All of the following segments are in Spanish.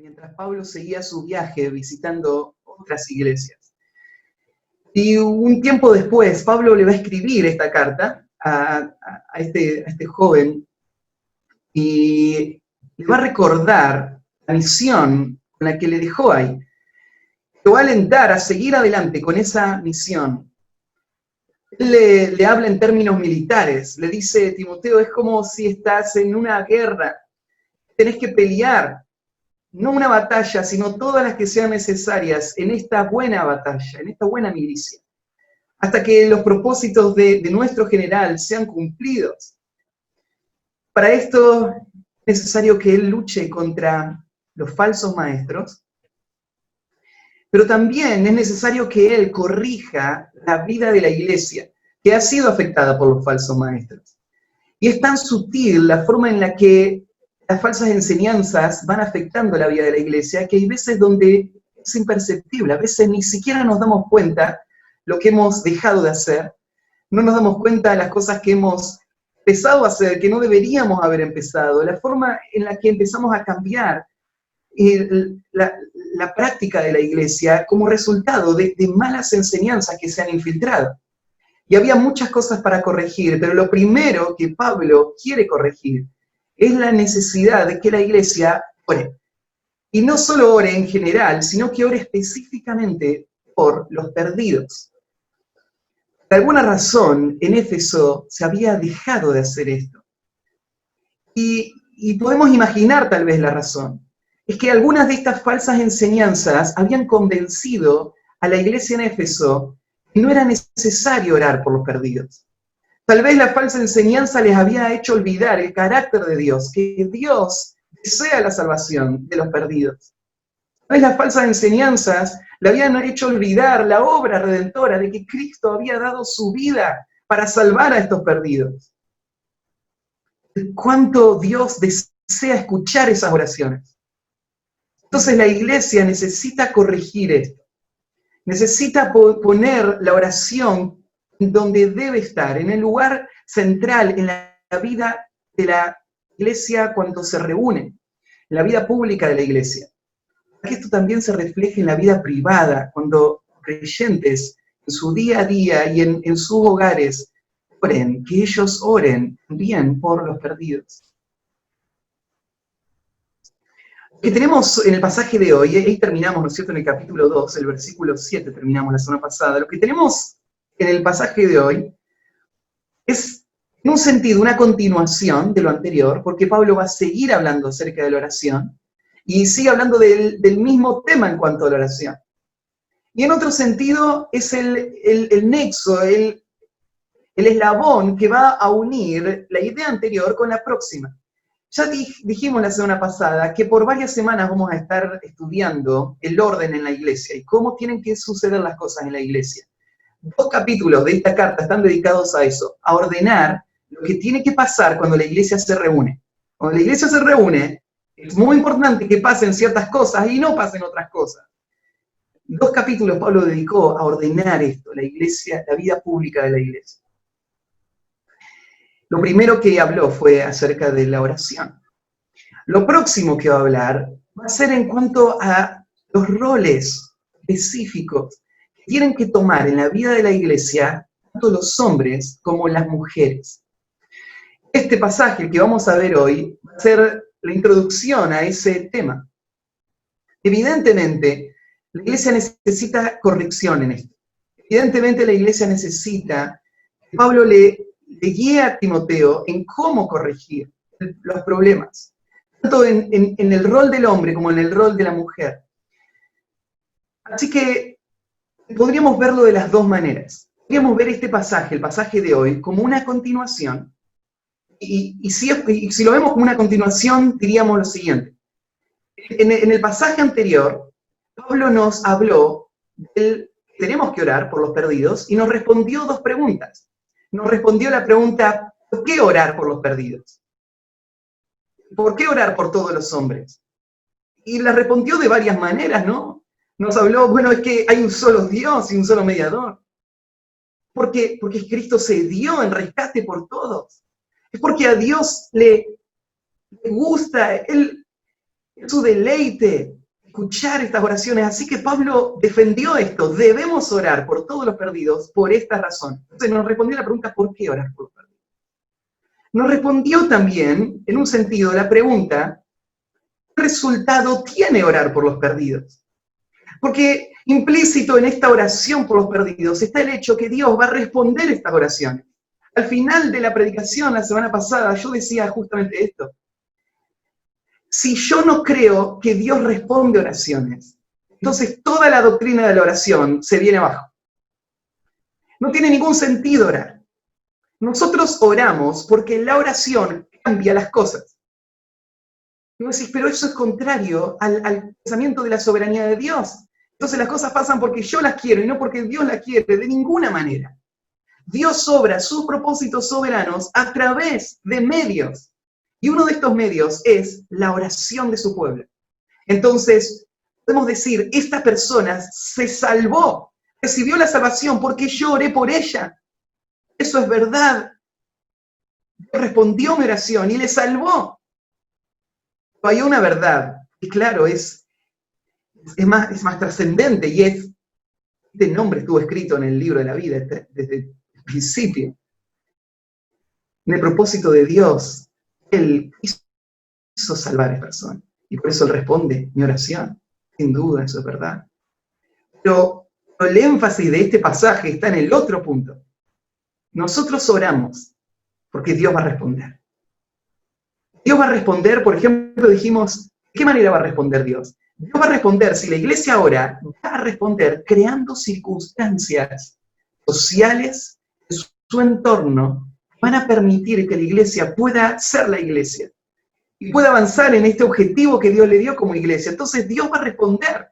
mientras Pablo seguía su viaje visitando otras iglesias. Y un tiempo después, Pablo le va a escribir esta carta a este joven y le va a recordar la misión con la que le dejó ahí. Lo va a alentar a seguir adelante con esa misión. Él le habla en términos militares, le dice, Timoteo, es como si estás en una guerra, tenés que pelear, no una batalla, sino todas las que sean necesarias en esta buena batalla, en esta buena milicia, hasta que los propósitos de nuestro general sean cumplidos. Para esto es necesario que él luche contra los falsos maestros, pero también es necesario que él corrija la vida de la iglesia, que ha sido afectada por los falsos maestros. Y es tan sutil la forma en la que las falsas enseñanzas van afectando la vida de la iglesia, que hay veces donde es imperceptible, a veces ni siquiera nos damos cuenta lo que hemos dejado de hacer, no nos damos cuenta de las cosas que hemos empezado a hacer, que no deberíamos haber empezado, la forma en la que empezamos a cambiar la práctica de la iglesia como resultado de malas enseñanzas que se han infiltrado. Y había muchas cosas para corregir, pero lo primero que Pablo quiere corregir es la necesidad de que la iglesia ore. Y no solo ore en general, sino que ore específicamente por los perdidos. Por alguna razón, en Éfeso se había dejado de hacer esto. Y podemos imaginar tal vez la razón. Es que algunas de estas falsas enseñanzas habían convencido a la iglesia en Éfeso que no era necesario orar por los perdidos. Tal vez la falsa enseñanza les había hecho olvidar el carácter de Dios, que Dios desea la salvación de los perdidos. Tal vez las falsas enseñanzas le habían hecho olvidar la obra redentora de que Cristo había dado su vida para salvar a estos perdidos. ¿Cuánto Dios desea escuchar esas oraciones? Entonces la iglesia necesita corregir esto. Necesita poner la oración donde debe estar, en el lugar central, en la vida de la iglesia cuando se reúne, en la vida pública de la iglesia. Que esto también se refleje en la vida privada, cuando creyentes en su día a día y en sus hogares oren, que ellos oren bien por los perdidos. Que tenemos en el pasaje de hoy, ahí terminamos, ¿no es cierto?, en el capítulo 2, el versículo 7 terminamos la semana pasada. Lo que tenemos en el pasaje de hoy es, en un sentido, una continuación de lo anterior, porque Pablo va a seguir hablando acerca de la oración, y sigue hablando del mismo tema en cuanto a la oración. Y en otro sentido, es el nexo, el eslabón que va a unir la idea anterior con la próxima. Ya dijimos la semana pasada que por varias semanas vamos a estar estudiando el orden en la iglesia y cómo tienen que suceder las cosas en la iglesia. 2 capítulos de esta carta están dedicados a eso, a ordenar lo que tiene que pasar cuando la iglesia se reúne. Cuando la iglesia se reúne, es muy importante que pasen ciertas cosas y no pasen otras cosas. 2 capítulos Pablo dedicó a ordenar esto, la iglesia, la vida pública de la iglesia. Lo primero que habló fue acerca de la oración. Lo próximo que va a hablar va a ser en cuanto a los roles específicos que tienen que tomar en la vida de la iglesia tanto los hombres como las mujeres. Este pasaje que vamos a ver hoy va a ser la introducción a ese tema. Evidentemente, la iglesia necesita corrección en esto. Evidentemente, la iglesia necesita que Pablo le guíe a Timoteo en cómo corregir los problemas, tanto en el rol del hombre como en el rol de la mujer. Así que podríamos verlo de las dos maneras. Podríamos ver este pasaje, el pasaje de hoy, como una continuación, y si lo vemos como una continuación, diríamos lo siguiente. En el pasaje anterior, Pablo nos habló del que tenemos que orar por los perdidos y nos respondió 2 preguntas. Nos respondió la pregunta, ¿por qué orar por los perdidos? ¿Por qué orar por todos los hombres? Y la respondió de varias maneras, ¿no? Nos habló, bueno, es que hay un solo Dios y un solo mediador. Porque Cristo se dio en rescate por todos. Es porque a Dios le gusta, Él Es su deleite escuchar estas oraciones. Así que Pablo defendió esto. Debemos orar por todos los perdidos por esta razón. Entonces nos respondió la pregunta, ¿por qué orar por los perdidos? Nos respondió también, en un sentido, la pregunta, ¿qué resultado tiene orar por los perdidos? Porque implícito en esta oración por los perdidos está el hecho que Dios va a responder estas oraciones. Al final de la predicación la semana pasada yo decía justamente esto. Si yo no creo que Dios responde oraciones, entonces toda la doctrina de la oración se viene abajo. No tiene ningún sentido orar. Nosotros oramos porque la oración cambia las cosas. Y vos decís, pero eso es contrario al pensamiento de la soberanía de Dios. Entonces las cosas pasan porque yo las quiero y no porque Dios las quiere, de ninguna manera. Dios obra sus propósitos soberanos a través de medios. Y uno de estos medios es la oración de su pueblo. Entonces, podemos decir, esta persona se salvó, recibió la salvación porque yo oré por ella. Eso es verdad. Dios respondió a mi oración y le salvó. Pero hay una verdad, y claro, es más trascendente, y este nombre estuvo escrito en el libro de la vida desde el principio. En el propósito de Dios, Él quiso salvar a esa persona. Y por eso Él responde mi oración. Sin duda, eso es verdad. Pero el énfasis de este pasaje está en el otro punto. Nosotros oramos porque Dios va a responder. Dios va a responder, por ejemplo, dijimos, ¿de qué manera va a responder Dios? Dios va a responder, si la iglesia ora, va a responder creando circunstancias sociales en su entorno que van a permitir que la iglesia pueda ser la iglesia y pueda avanzar en este objetivo que Dios le dio como iglesia. Entonces Dios va a responder,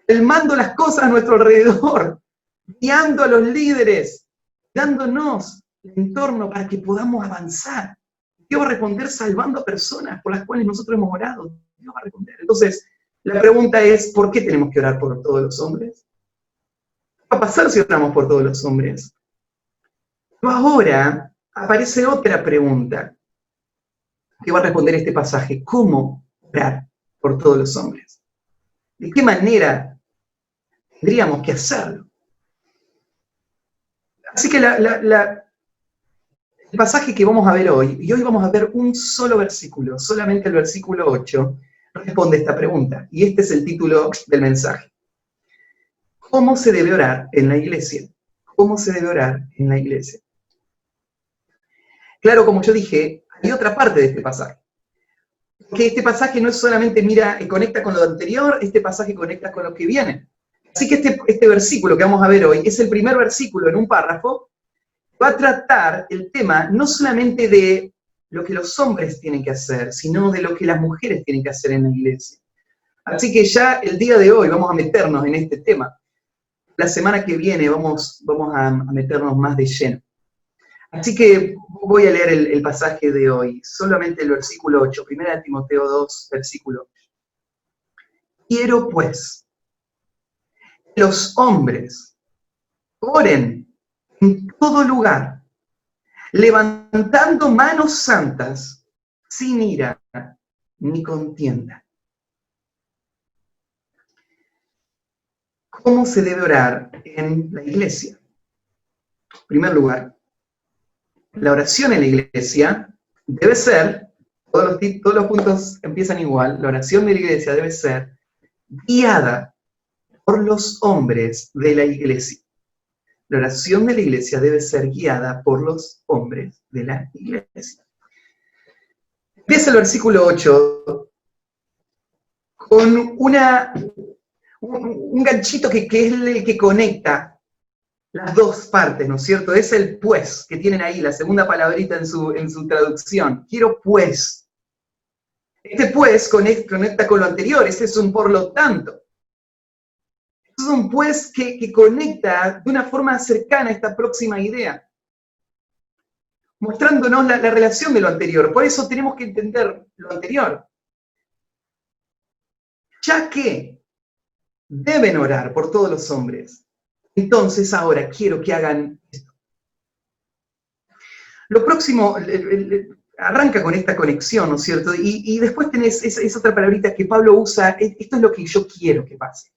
calmando las cosas a nuestro alrededor, guiando a los líderes, dándonos el entorno para que podamos avanzar. Dios va a responder salvando a personas por las cuales nosotros hemos orado. Dios va a responder. Entonces, la pregunta es, ¿por qué tenemos que orar por todos los hombres? ¿Qué va a pasar si oramos por todos los hombres? Pero ahora aparece otra pregunta que va a responder este pasaje. ¿Cómo orar por todos los hombres? ¿De qué manera tendríamos que hacerlo? Así que el pasaje que vamos a ver hoy, y hoy vamos a ver un solo versículo, solamente el versículo 8, responde esta pregunta. Y este es el título del mensaje. ¿Cómo se debe orar en la iglesia? ¿Cómo se debe orar en la iglesia? Claro, como yo dije, hay otra parte de este pasaje. Que este pasaje no es solamente mira y conecta con lo anterior, este pasaje conecta con lo que viene. Así que este versículo que vamos a ver hoy es el primer versículo en un párrafo. Va a tratar el tema no solamente de lo que los hombres tienen que hacer, sino de lo que las mujeres tienen que hacer en la iglesia. Así que ya el día de hoy vamos a meternos en este tema. La semana que viene vamos a meternos más de lleno. Así que voy a leer el pasaje de hoy, solamente el versículo 8, 1 Timoteo 2, versículo 8. Quiero pues que los hombres oren en todo lugar, levantando manos santas, sin ira ni contienda. ¿Cómo se debe orar en la iglesia? En primer lugar, la oración en la iglesia debe ser, todos los puntos empiezan igual, la oración de la iglesia debe ser guiada por los hombres de la iglesia. La oración de la iglesia debe ser guiada por los hombres de la iglesia. Empieza el versículo 8 con un ganchito que es el que conecta las dos partes, ¿no es cierto? Es el pues, que tienen ahí, la segunda palabrita en su traducción. Quiero pues. Este pues conecta con lo anterior, ese es un por lo tanto. Es un pues que conecta de una forma cercana a esta próxima idea, mostrándonos la relación de lo anterior. Por eso tenemos que entender lo anterior. Ya que deben orar por todos los hombres, entonces ahora quiero que hagan esto. Lo próximo, arranca con esta conexión, ¿no es cierto? Y después tenés esa otra palabrita que Pablo usa, esto es lo que yo quiero que pase.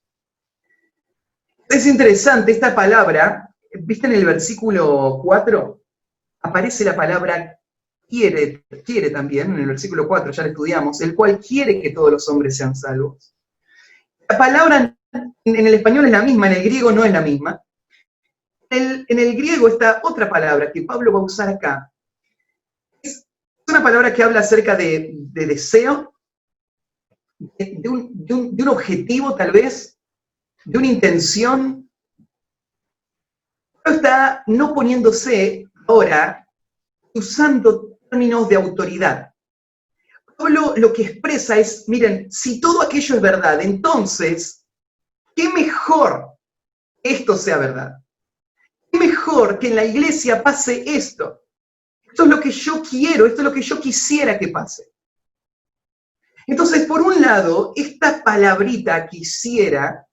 Es interesante esta palabra, ¿viste en el versículo 4? Aparece la palabra quiere también, en el versículo 4 ya lo estudiamos, el cual quiere que todos los hombres sean salvos. La palabra en el español es la misma, en el griego no es la misma. En el griego está otra palabra que Pablo va a usar acá. Es una palabra que habla acerca de deseo, de un objetivo tal vez, de una intención. Pablo está no poniéndose ahora usando términos de autoridad. Pablo lo que expresa es, miren, si todo aquello es verdad, entonces, ¿qué mejor que esto sea verdad? ¿Qué mejor que en la iglesia pase esto? Esto es lo que yo quiero, esto es lo que yo quisiera que pase. Entonces, por un lado, esta palabrita quisiera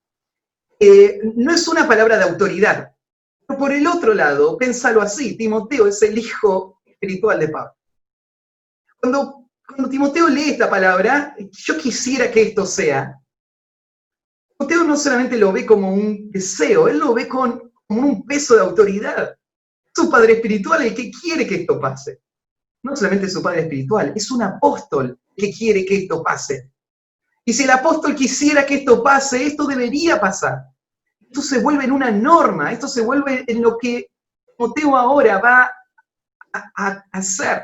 no es una palabra de autoridad. Pero por el otro lado, pénsalo así, Timoteo es el hijo espiritual de Pablo. Cuando Timoteo lee esta palabra, yo quisiera que esto sea, Timoteo no solamente lo ve como un deseo, él lo ve como un peso de autoridad. Es su padre espiritual el que quiere que esto pase. No solamente es su padre espiritual, es un apóstol que quiere que esto pase. Y si el apóstol quisiera que esto pase, esto debería pasar. Esto se vuelve en una norma, esto se vuelve en lo que Timoteo ahora va a hacer.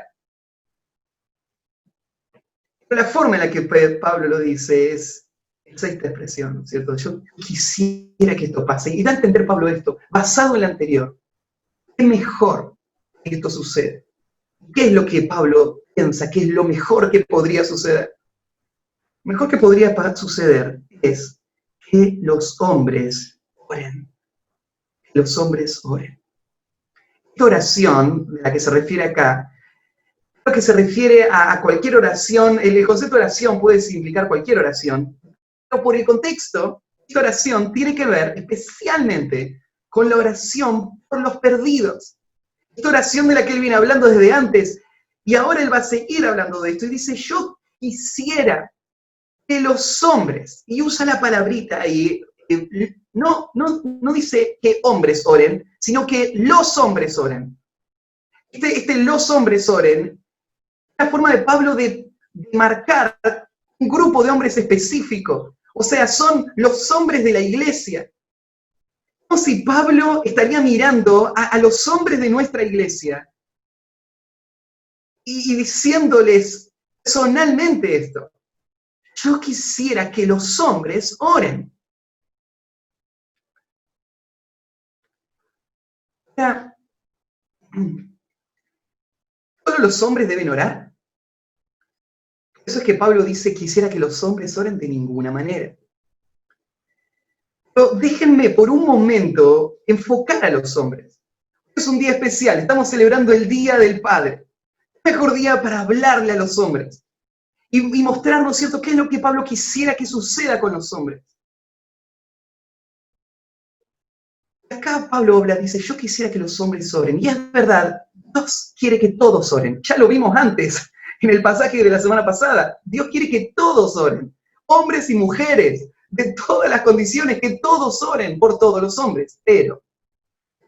Pero la forma en la que Pablo lo dice es esta expresión, ¿cierto? Yo quisiera que esto pase. Y da a entender Pablo esto, basado en lo anterior. ¿Qué mejor que esto suceda? ¿Qué es lo que Pablo piensa? ¿Qué es lo mejor que podría suceder? Lo mejor que podría suceder es que los hombres oren. Que los hombres oren. Esta oración de la que se refiere acá, creo que se refiere a cualquier oración. El concepto de oración puede implicar cualquier oración, pero por el contexto, esta oración tiene que ver especialmente con la oración por los perdidos. Esta oración de la que él viene hablando desde antes, y ahora él va a seguir hablando de esto, y dice, yo quisiera que los hombres, y usa la palabrita ahí, no dice que hombres oren, sino que los hombres oren. Los hombres oren, es la forma de Pablo de marcar un grupo de hombres específico, o sea, son los hombres de la iglesia. Como si Pablo estaría mirando a los hombres de nuestra iglesia y diciéndoles personalmente esto. Yo quisiera que los hombres oren. O sea, ¿solo los hombres deben orar? Eso es que Pablo dice, quisiera que los hombres oren de ninguna manera. Pero déjenme por un momento enfocar a los hombres. Es un día especial, estamos celebrando el Día del Padre. El mejor día para hablarle a los hombres y mostrarnos, ¿cierto?, qué es lo que Pablo quisiera que suceda con los hombres. Acá Pablo habla, dice, yo quisiera que los hombres oren. Y es verdad, Dios quiere que todos oren. Ya lo vimos antes, en el pasaje de la semana pasada. Dios quiere que todos oren. Hombres y mujeres, de todas las condiciones, que todos oren por todos los hombres. Pero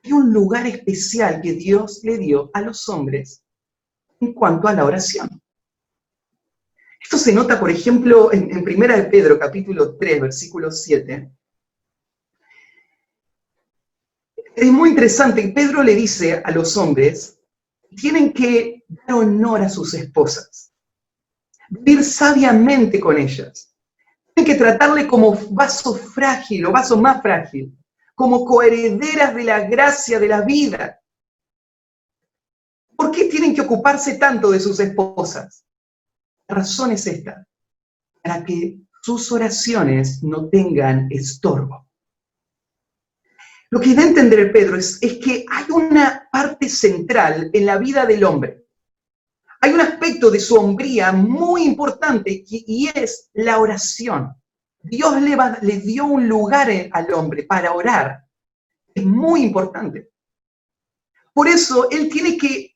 hay un lugar especial que Dios le dio a los hombres en cuanto a la oración. Esto se nota, por ejemplo, en 1 de Pedro, capítulo 3, versículo 7. Es muy interesante. Pedro le dice a los hombres, tienen que dar honor a sus esposas, vivir sabiamente con ellas. Tienen que tratarle como vaso frágil o vaso más frágil, como coherederas de la gracia de la vida. ¿Por qué tienen que ocuparse tanto de sus esposas? La razón es esta, para que sus oraciones no tengan estorbo. Lo que da a entender Pedro es que hay una parte central en la vida del hombre. Hay un aspecto de su hombría muy importante y es la oración. Dios le dio un lugar al hombre para orar. Es muy importante. Por eso él tiene que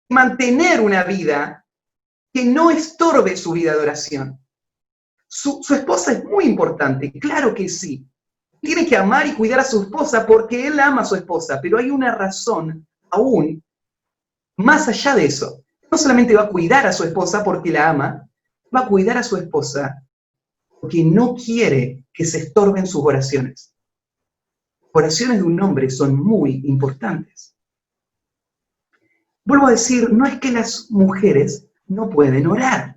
mantener una vida que no estorbe su vida de oración. Su esposa es muy importante, claro que sí. Tiene que amar y cuidar a su esposa porque él ama a su esposa, pero hay una razón aún más allá de eso. No solamente va a cuidar a su esposa porque la ama, va a cuidar a su esposa porque no quiere que se estorben sus oraciones. Oraciones de un hombre son muy importantes. Vuelvo a decir, no es que las mujeres no pueden orar.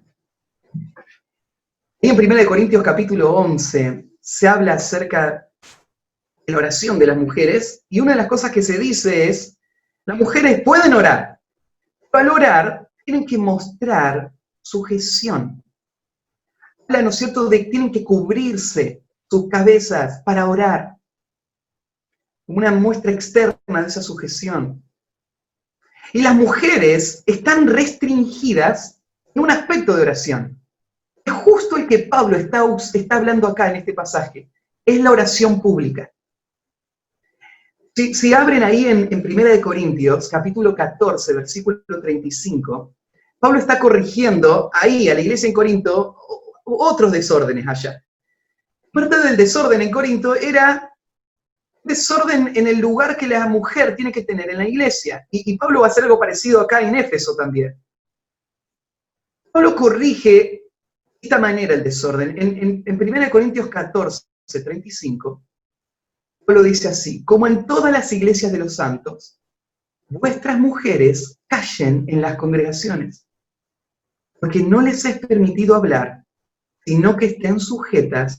Y en 1 Corintios capítulo 11 se habla acerca de la oración de las mujeres y una de las cosas que se dice es, las mujeres pueden orar, pero al orar tienen que mostrar sujeción. Habla, ¿no es cierto?, de que tienen que cubrirse sus cabezas para orar. Una muestra externa de esa sujeción. Y las mujeres están restringidas en un aspecto de oración. Es justo el que Pablo está hablando acá en este pasaje. Es la oración pública. Si abren ahí en 1 Corintios, capítulo 14, versículo 35, Pablo está corrigiendo ahí a la iglesia en Corinto otros desórdenes allá. Parte del desorden en Corinto era desorden en el lugar que la mujer tiene que tener en la iglesia. Y Pablo va a hacer algo parecido acá en Éfeso también. Pablo corrige de esta manera el desorden. En 1 Corintios 14, 35, Pablo dice así, como en todas las iglesias de los santos, vuestras mujeres callen en las congregaciones, porque no les es permitido hablar, sino que estén sujetas,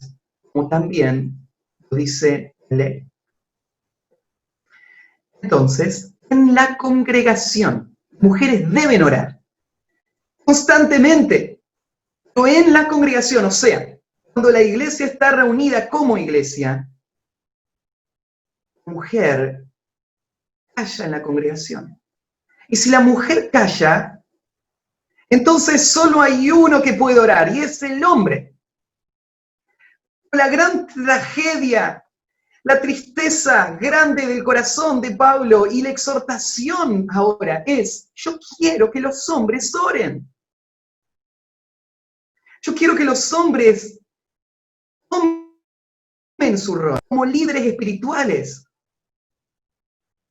como también lo dice la ley. Entonces, en la congregación, mujeres deben orar constantemente, pero en la congregación, o sea, cuando la iglesia está reunida como iglesia, la mujer calla en la congregación. Y si la mujer calla, entonces solo hay uno que puede orar, y es el hombre. La gran tragedia, la tristeza grande del corazón de Pablo y la exhortación ahora es, yo quiero que los hombres oren. Yo quiero que los hombres tomen su rol como líderes espirituales.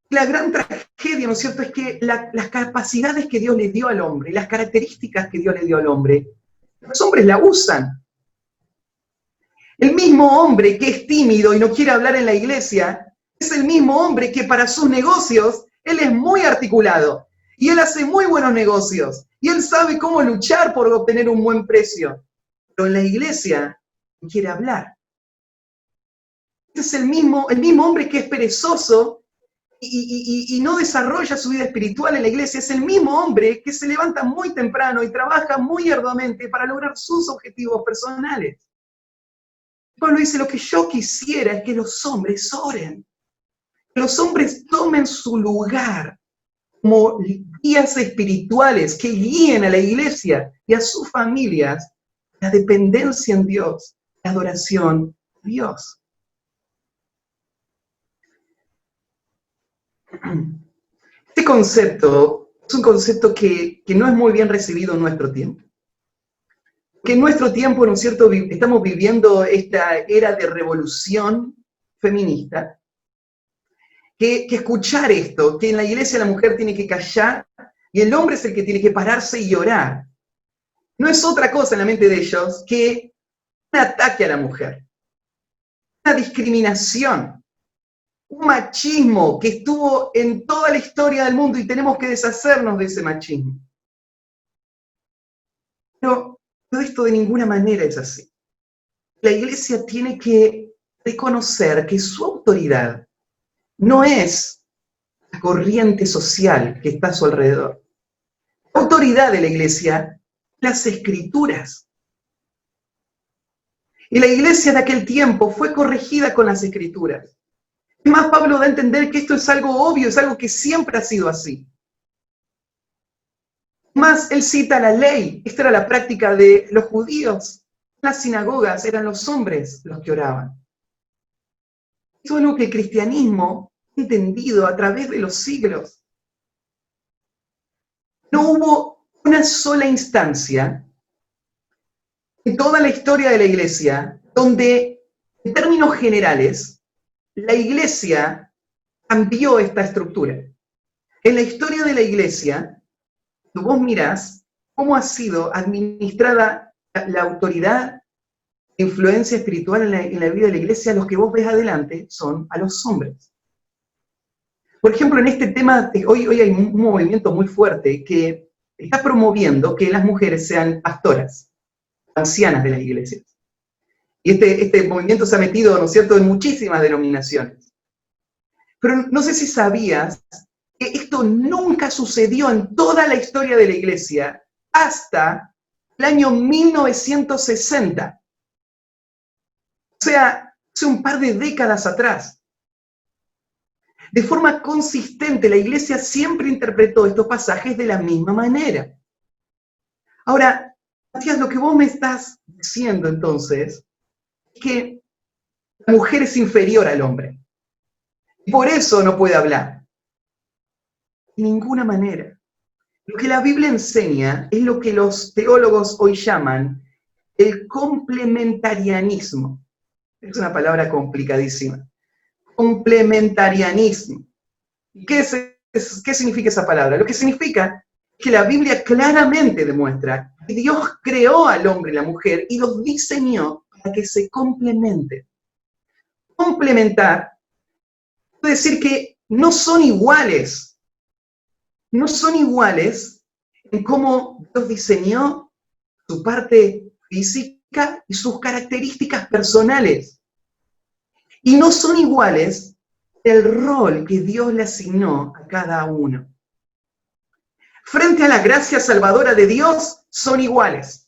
La gran tragedia, ¿no es cierto?, es que las capacidades que Dios les dio al hombre, las características que Dios les dio al hombre, los hombres la usan. El mismo hombre que es tímido y no quiere hablar en la iglesia, es el mismo hombre que para sus negocios, él es muy articulado. Y él hace muy buenos negocios. Y él sabe cómo luchar por obtener un buen precio. Pero en la iglesia no quiere hablar. Es el mismo hombre que es perezoso y no desarrolla su vida espiritual en la iglesia. Es el mismo hombre que se levanta muy temprano y trabaja muy arduamente para lograr sus objetivos personales. Pablo dice, lo que yo quisiera es que los hombres oren, que los hombres tomen su lugar como guías espirituales que guíen a la iglesia y a sus familias la dependencia en Dios, la adoración a Dios. Este concepto es un concepto que no es muy bien recibido en nuestro tiempo. Que en nuestro tiempo, ¿no es cierto?, estamos viviendo esta era de revolución feminista, que escuchar esto, que en la iglesia la mujer tiene que callar y el hombre es el que tiene que pararse y orar, no es otra cosa en la mente de ellos que un ataque a la mujer, una discriminación, un machismo que estuvo en toda la historia del mundo y tenemos que deshacernos de ese machismo. Pero esto de ninguna manera es así. La iglesia tiene que reconocer que su autoridad no es la corriente social que está a su alrededor. La autoridad de la iglesia, las escrituras. Y la iglesia de aquel tiempo fue corregida con las escrituras. Es más, Pablo da a entender que esto es algo obvio, es algo que siempre ha sido así. Más, él cita la ley. Esta era la práctica de los judíos. En las sinagogas eran los hombres los que oraban. Eso es algo que el cristianismo ha entendido a través de los siglos. No hubo una sola instancia en toda la historia de la Iglesia donde, en términos generales, la Iglesia cambió esta estructura. En la historia de la Iglesia, vos mirás cómo ha sido administrada la autoridad e influencia espiritual en la vida de la Iglesia. Los que vos ves adelante son a los hombres. Por ejemplo, en este tema, hoy hay un movimiento muy fuerte que está promoviendo que las mujeres sean pastoras, ancianas de las iglesias. Y este movimiento se ha metido, ¿no es cierto?, en muchísimas denominaciones. Pero no sé si sabías que esto nunca sucedió en toda la historia de la Iglesia hasta el año 1960. O sea, hace un par de décadas atrás. De forma consistente, la Iglesia siempre interpretó estos pasajes de la misma manera. Ahora, Matías, lo que vos me estás diciendo entonces es que la mujer es inferior al hombre. Y por eso no puede hablar. De ninguna manera. Lo que la Biblia enseña es lo que los teólogos hoy llaman el complementarianismo. Es una palabra complicadísima. Complementarianismo. ¿Qué significa esa palabra? Lo que significa es que la Biblia claramente demuestra que Dios creó al hombre y la mujer y los diseñó para que se complementen. Complementar quiere decir que no son iguales. No son iguales en cómo Dios diseñó su parte física y sus características personales. Y no son iguales el rol que Dios le asignó a cada uno. Frente a la gracia salvadora de Dios, son iguales.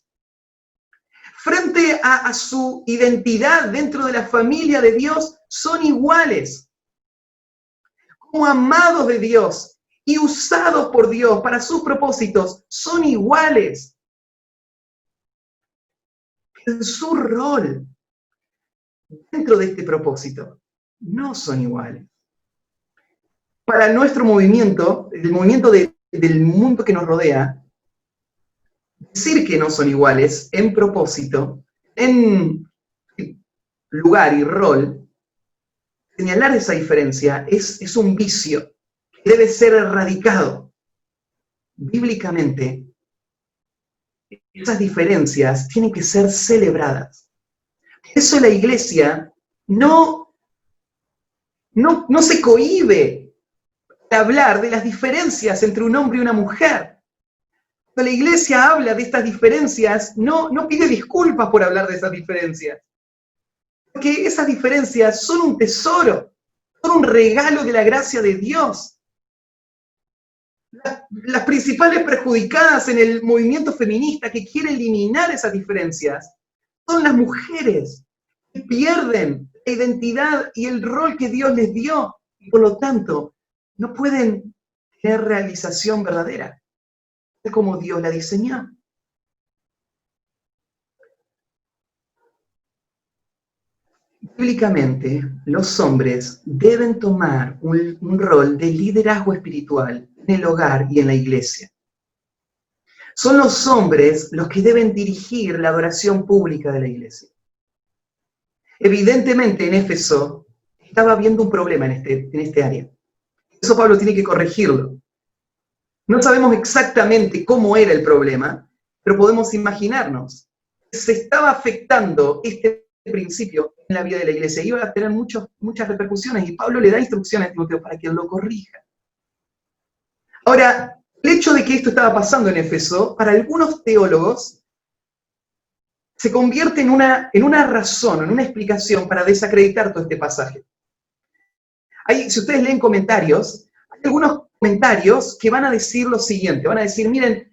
Frente a su identidad dentro de la familia de Dios, son iguales. Como amados de Dios y usados por Dios para sus propósitos, son iguales. En su rol dentro de este propósito, no son iguales. Para nuestro movimiento, el movimiento del mundo que nos rodea, decir que no son iguales en propósito, en lugar y rol, señalar esa diferencia es un vicio que debe ser erradicado. Bíblicamente, esas diferencias tienen que ser celebradas. Por eso la Iglesia no se cohíbe de hablar de las diferencias entre un hombre y una mujer. Cuando la Iglesia habla de estas diferencias, no pide disculpas por hablar de esas diferencias. Porque esas diferencias son un tesoro, son un regalo de la gracia de Dios. Las principales perjudicadas en el movimiento feminista que quiere eliminar esas diferencias son las mujeres, que pierden la identidad y el rol que Dios les dio, y por lo tanto, no pueden tener realización verdadera, es como Dios la diseñó. Bíblicamente, los hombres deben tomar un rol de liderazgo espiritual en el hogar y en la iglesia. Son los hombres los que deben dirigir la adoración pública de la iglesia. Evidentemente, en Éfeso estaba habiendo un problema en este área. Eso Pablo tiene que corregirlo. No sabemos exactamente cómo era el problema, pero podemos imaginarnos que se estaba afectando este principio en la vida de la iglesia. Iba a tener muchas repercusiones y Pablo le da instrucciones a Timoteo para que lo corrija. Ahora, el hecho de que esto estaba pasando en Éfeso, para algunos teólogos, se convierte en una razón, en una explicación para desacreditar todo este pasaje. Si ustedes leen comentarios, hay algunos comentarios que van a decir lo siguiente, van a decir, miren,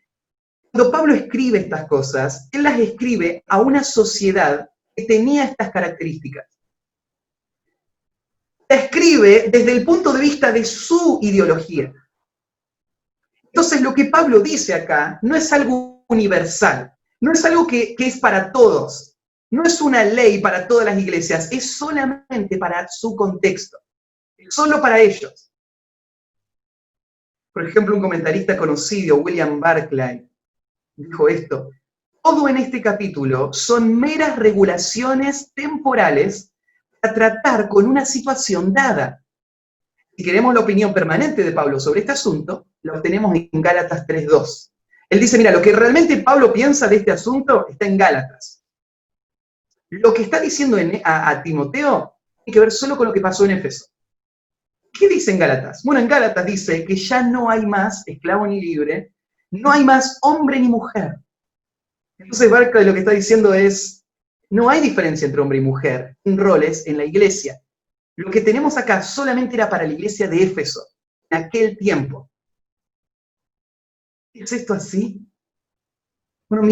cuando Pablo escribe estas cosas, él las escribe a una sociedad que tenía estas características. La escribe desde el punto de vista de su ideología. Entonces, lo que Pablo dice acá no es algo universal, no es algo que es para todos, no es una ley para todas las iglesias, es solamente para su contexto, solo para ellos. Por ejemplo, un comentarista conocido, William Barclay, dijo esto: todo en este capítulo son meras regulaciones temporales para tratar con una situación dada. Si queremos la opinión permanente de Pablo sobre este asunto, la obtenemos en Gálatas 3:2. Él dice, mira, lo que realmente Pablo piensa de este asunto está en Gálatas. Lo que está diciendo a Timoteo tiene que ver solo con lo que pasó en Éfeso. ¿Qué dice en Gálatas? Bueno, en Gálatas dice que ya no hay más esclavo ni libre, no hay más hombre ni mujer. Entonces Barclay lo que está diciendo es, no hay diferencia entre hombre y mujer en roles en la iglesia. Lo que tenemos acá solamente era para la iglesia de Éfeso, en aquel tiempo. ¿Es esto así? Bueno,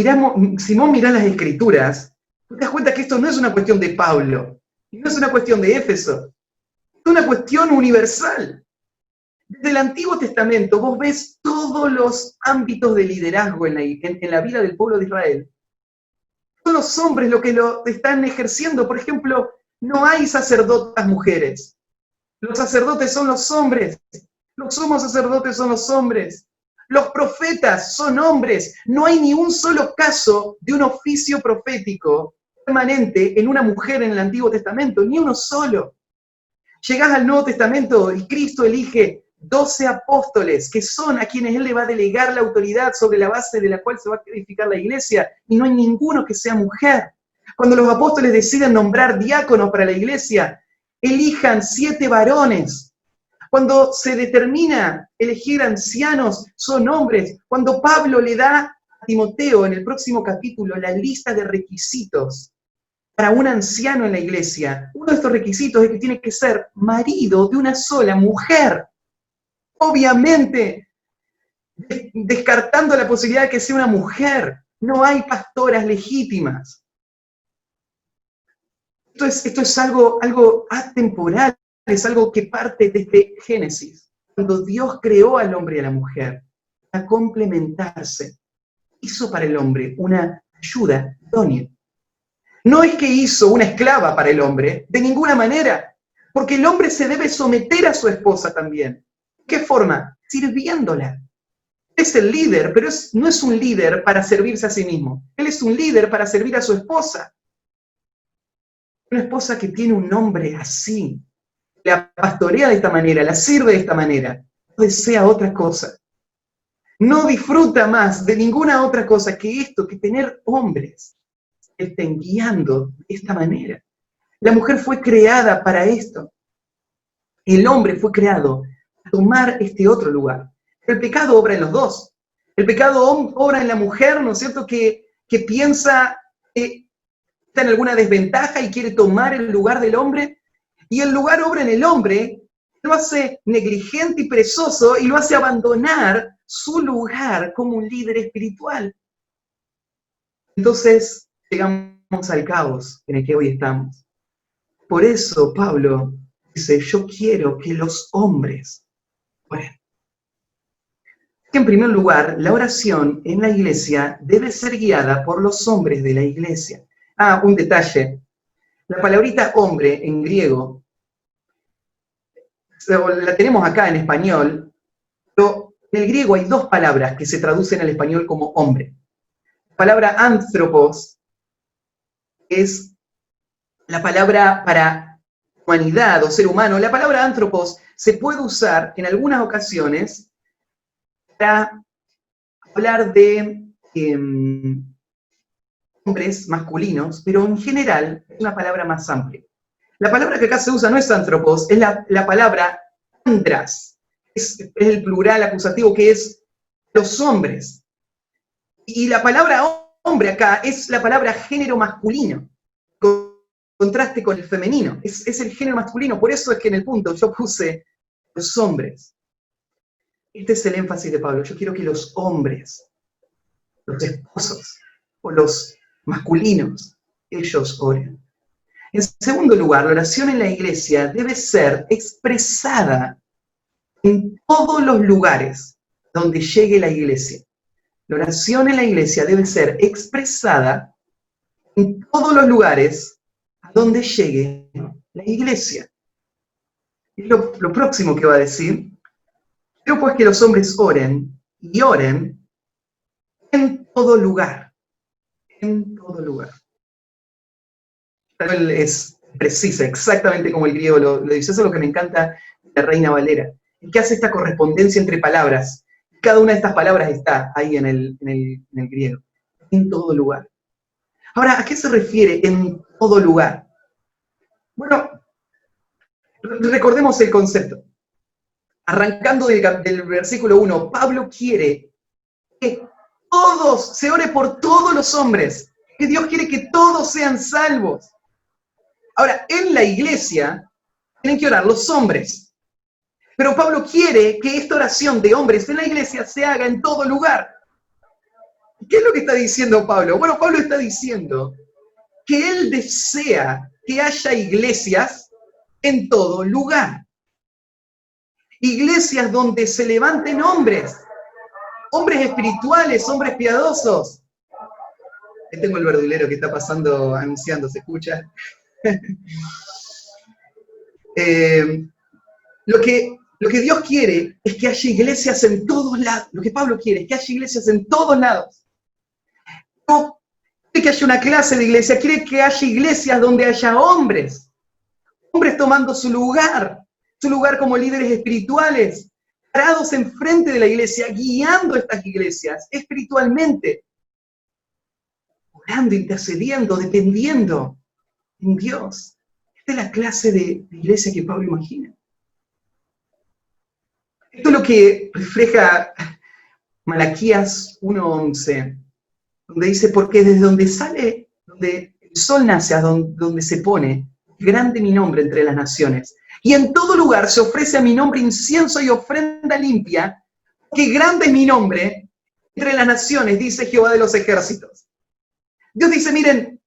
si vos mirás las Escrituras, te das cuenta que esto no es una cuestión de Pablo, no es una cuestión de Éfeso, es una cuestión universal. Desde el Antiguo Testamento vos ves todos los ámbitos de liderazgo en la vida del pueblo de Israel. Son los hombres los que lo están ejerciendo. Por ejemplo, no hay sacerdotas mujeres. Los sacerdotes son los hombres. Los sumos sacerdotes son los hombres. Los profetas son hombres. No hay ni un solo caso de un oficio profético permanente en una mujer en el Antiguo Testamento, ni uno solo. Llegás al Nuevo Testamento y Cristo elige 12 apóstoles, que son a quienes Él le va a delegar la autoridad sobre la base de la cual se va a edificar la iglesia, y no hay ninguno que sea mujer. Cuando los apóstoles deciden nombrar diáconos para la iglesia, elijan 7 varones. Cuando se determina elegir ancianos, son hombres. Cuando Pablo le da a Timoteo en el próximo capítulo la lista de requisitos para un anciano en la iglesia, uno de estos requisitos es que tiene que ser marido de una sola mujer. Obviamente, descartando la posibilidad de que sea una mujer, no hay pastoras legítimas. Esto es algo atemporal, es algo que parte desde Génesis. Cuando Dios creó al hombre y a la mujer para complementarse, hizo para el hombre una ayuda idónea. No es que hizo una esclava para el hombre, de ninguna manera, porque el hombre se debe someter a su esposa también. ¿De qué forma? Sirviéndola. Es el líder, pero no es un líder para servirse a sí mismo. Él es un líder para servir a su esposa. Una esposa que tiene un nombre así, la pastorea de esta manera, la sirve de esta manera, no desea otra cosa. No disfruta más de ninguna otra cosa que esto, que tener hombres que estén guiando de esta manera. La mujer fue creada para esto. El hombre fue creado para tomar este otro lugar. El pecado obra en los dos. El pecado obra en la mujer, ¿no es cierto?, que piensa que está en alguna desventaja y quiere tomar el lugar del hombre. Y el lugar obra en el hombre, lo hace negligente y perezoso y lo hace abandonar su lugar como un líder espiritual. Entonces, llegamos al caos en el que hoy estamos. Por eso Pablo dice, yo quiero que los hombres oren. En primer lugar, la oración en la iglesia debe ser guiada por los hombres de la iglesia. Un detalle. La palabrita hombre en griego, la tenemos acá en español, pero en el griego hay 2 palabras que se traducen al español como hombre. La palabra anthropos es la palabra para humanidad o ser humano. La palabra anthropos se puede usar en algunas ocasiones para hablar de hombres masculinos, pero en general es una palabra más amplia. La palabra que acá se usa no es antropos, es la palabra andras, es el plural acusativo que es los hombres. Y la palabra hombre acá es la palabra género masculino, contraste con el femenino, es el género masculino, por eso es que en el punto yo puse los hombres. Este es el énfasis de Pablo, yo quiero que los hombres, los esposos, o los masculinos, ellos oren. En segundo lugar, la oración en la iglesia debe ser expresada en todos los lugares donde llegue la iglesia. La oración en la iglesia debe ser expresada en todos los lugares a donde llegue la iglesia. Es lo próximo que va a decir. Quiero pues que los hombres oren, y oren en todo lugar. En todo lugar. Es precisa, exactamente como el griego lo dice. Eso es lo que me encanta de la Reina Valera. Que hace esta correspondencia entre palabras. Cada una de estas palabras está ahí en el griego. En todo lugar. Ahora, ¿a qué se refiere en todo lugar? Bueno, recordemos el concepto. Arrancando del versículo 1, Pablo quiere que todos, se ore por todos los hombres, que Dios quiere que todos sean salvos. Ahora, en la iglesia tienen que orar los hombres, pero Pablo quiere que esta oración de hombres en la iglesia se haga en todo lugar. ¿Qué es lo que está diciendo Pablo? Bueno, Pablo está diciendo que él desea que haya iglesias en todo lugar. Iglesias donde se levanten hombres espirituales, hombres piadosos. Ahí tengo el verdulero que está pasando anunciando, ¿se escucha? Lo que Dios quiere es que haya iglesias en todos lados. Lo que Pablo quiere es que haya iglesias en todos lados. No quiere que haya una clase de iglesia, quiere que haya iglesias donde haya hombres tomando su lugar como líderes espirituales, parados enfrente de la iglesia, guiando estas iglesias espiritualmente, orando, intercediendo, dependiendo en Dios. Esta es la clase de iglesia que Pablo imagina. Esto es lo que refleja Malaquías 1:11, donde dice, porque desde donde sale, donde el sol nace, donde se pone, grande mi nombre entre las naciones. Y en todo lugar se ofrece a mi nombre incienso y ofrenda limpia, que grande es mi nombre entre las naciones, dice Jehová de los ejércitos. Dios dice, miren,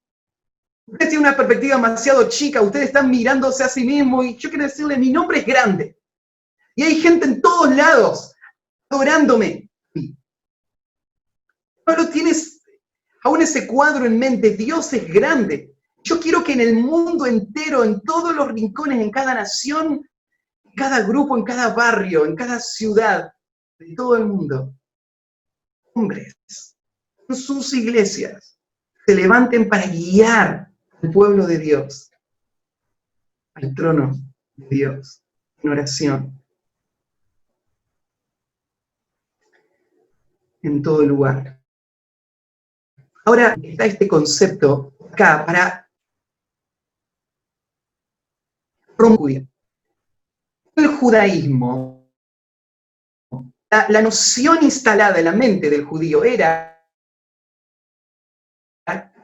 ustedes tienen una perspectiva demasiado chica, ustedes están mirándose a sí mismos, y yo quiero decirles, mi nombre es grande. Y hay gente en todos lados adorándome. Pero tienes aún ese cuadro en mente, Dios es grande. Yo quiero que en el mundo entero, en todos los rincones, en cada nación, en cada grupo, en cada barrio, en cada ciudad, de todo el mundo, hombres, en sus iglesias, se levanten para guiar al pueblo de Dios, al trono de Dios, en oración, en todo lugar. Ahora está este concepto acá para promover el judaísmo. La noción instalada en la mente del judío era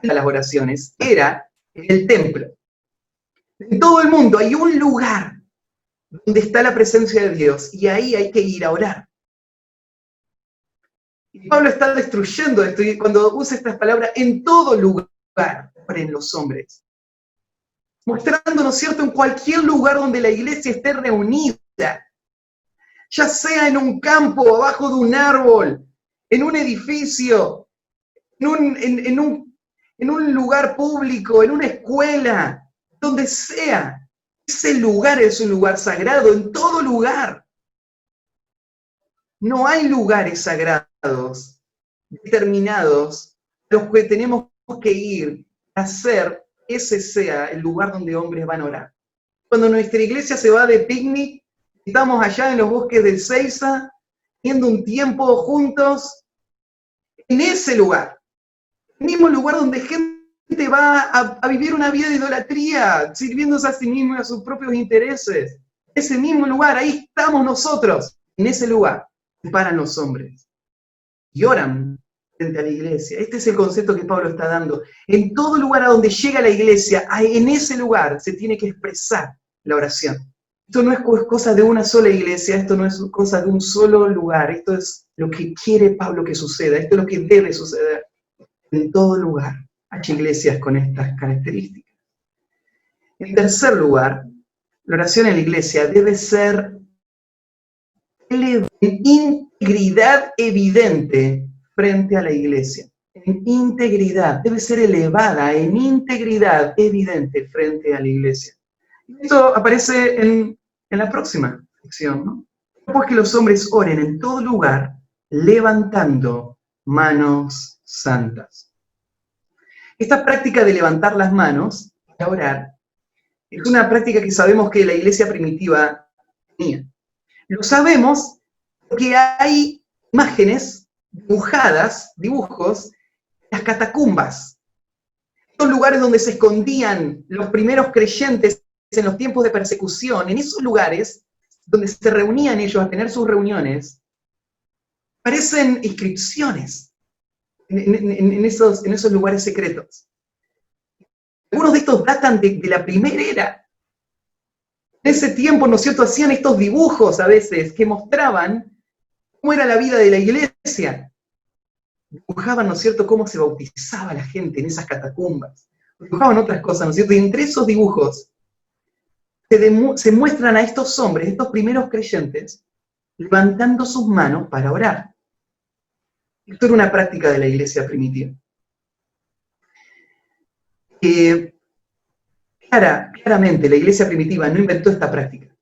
las oraciones, era el templo. En todo el mundo hay un lugar donde está la presencia de Dios y ahí hay que ir a orar. Y Pablo está destruyendo esto y cuando usa estas palabras, en todo lugar oren los hombres. Mostrándonos, ¿cierto?, en cualquier lugar donde la iglesia esté reunida, ya sea en un campo, abajo de un árbol, en un edificio, en un lugar público, en una escuela, donde sea. Ese lugar es un lugar sagrado, en todo lugar. No hay lugares sagrados determinados a los que tenemos que ir a hacer ese sea el lugar donde hombres van a orar. Cuando nuestra iglesia se va de picnic, estamos allá en los bosques del Ceiza, teniendo un tiempo juntos, en ese lugar, el mismo lugar donde gente va a vivir una vida de idolatría, sirviéndose a sí mismo y a sus propios intereses. Ese mismo lugar, ahí estamos nosotros, en ese lugar, se paran los hombres y oran frente a la iglesia. Este es el concepto que Pablo está dando. En todo lugar a donde llega la iglesia, en ese lugar se tiene que expresar la oración. Esto no es cosa de una sola iglesia, esto no es cosa de un solo lugar, esto es lo que quiere Pablo que suceda, esto es lo que debe suceder. En todo lugar hay iglesias con estas características. En tercer lugar, la oración en la iglesia debe ser en integridad evidente frente a la iglesia. En integridad, debe ser elevada en integridad evidente frente a la iglesia. Esto aparece en la próxima sección, ¿no? Pues que los hombres oren en todo lugar, levantando manos santas. Esta práctica de levantar las manos para orar es una práctica que sabemos que la iglesia primitiva tenía. Lo sabemos porque hay imágenes dibujadas, dibujos, en las catacumbas, estos lugares donde se escondían los primeros creyentes en los tiempos de persecución. En esos lugares donde se reunían ellos a tener sus reuniones, aparecen inscripciones en esos lugares secretos. Algunos de estos datan de la primera era. En ese tiempo, ¿no es cierto?, hacían estos dibujos a veces que mostraban cómo era la vida de la iglesia. Dibujaban, ¿no es cierto?, cómo se bautizaba la gente en esas catacumbas. Dibujaban otras cosas, ¿no es cierto? Y entre esos dibujos se muestran a estos hombres, estos primeros creyentes, levantando sus manos para orar. Esto era una práctica de la iglesia primitiva. Claramente la iglesia primitiva no inventó esta práctica,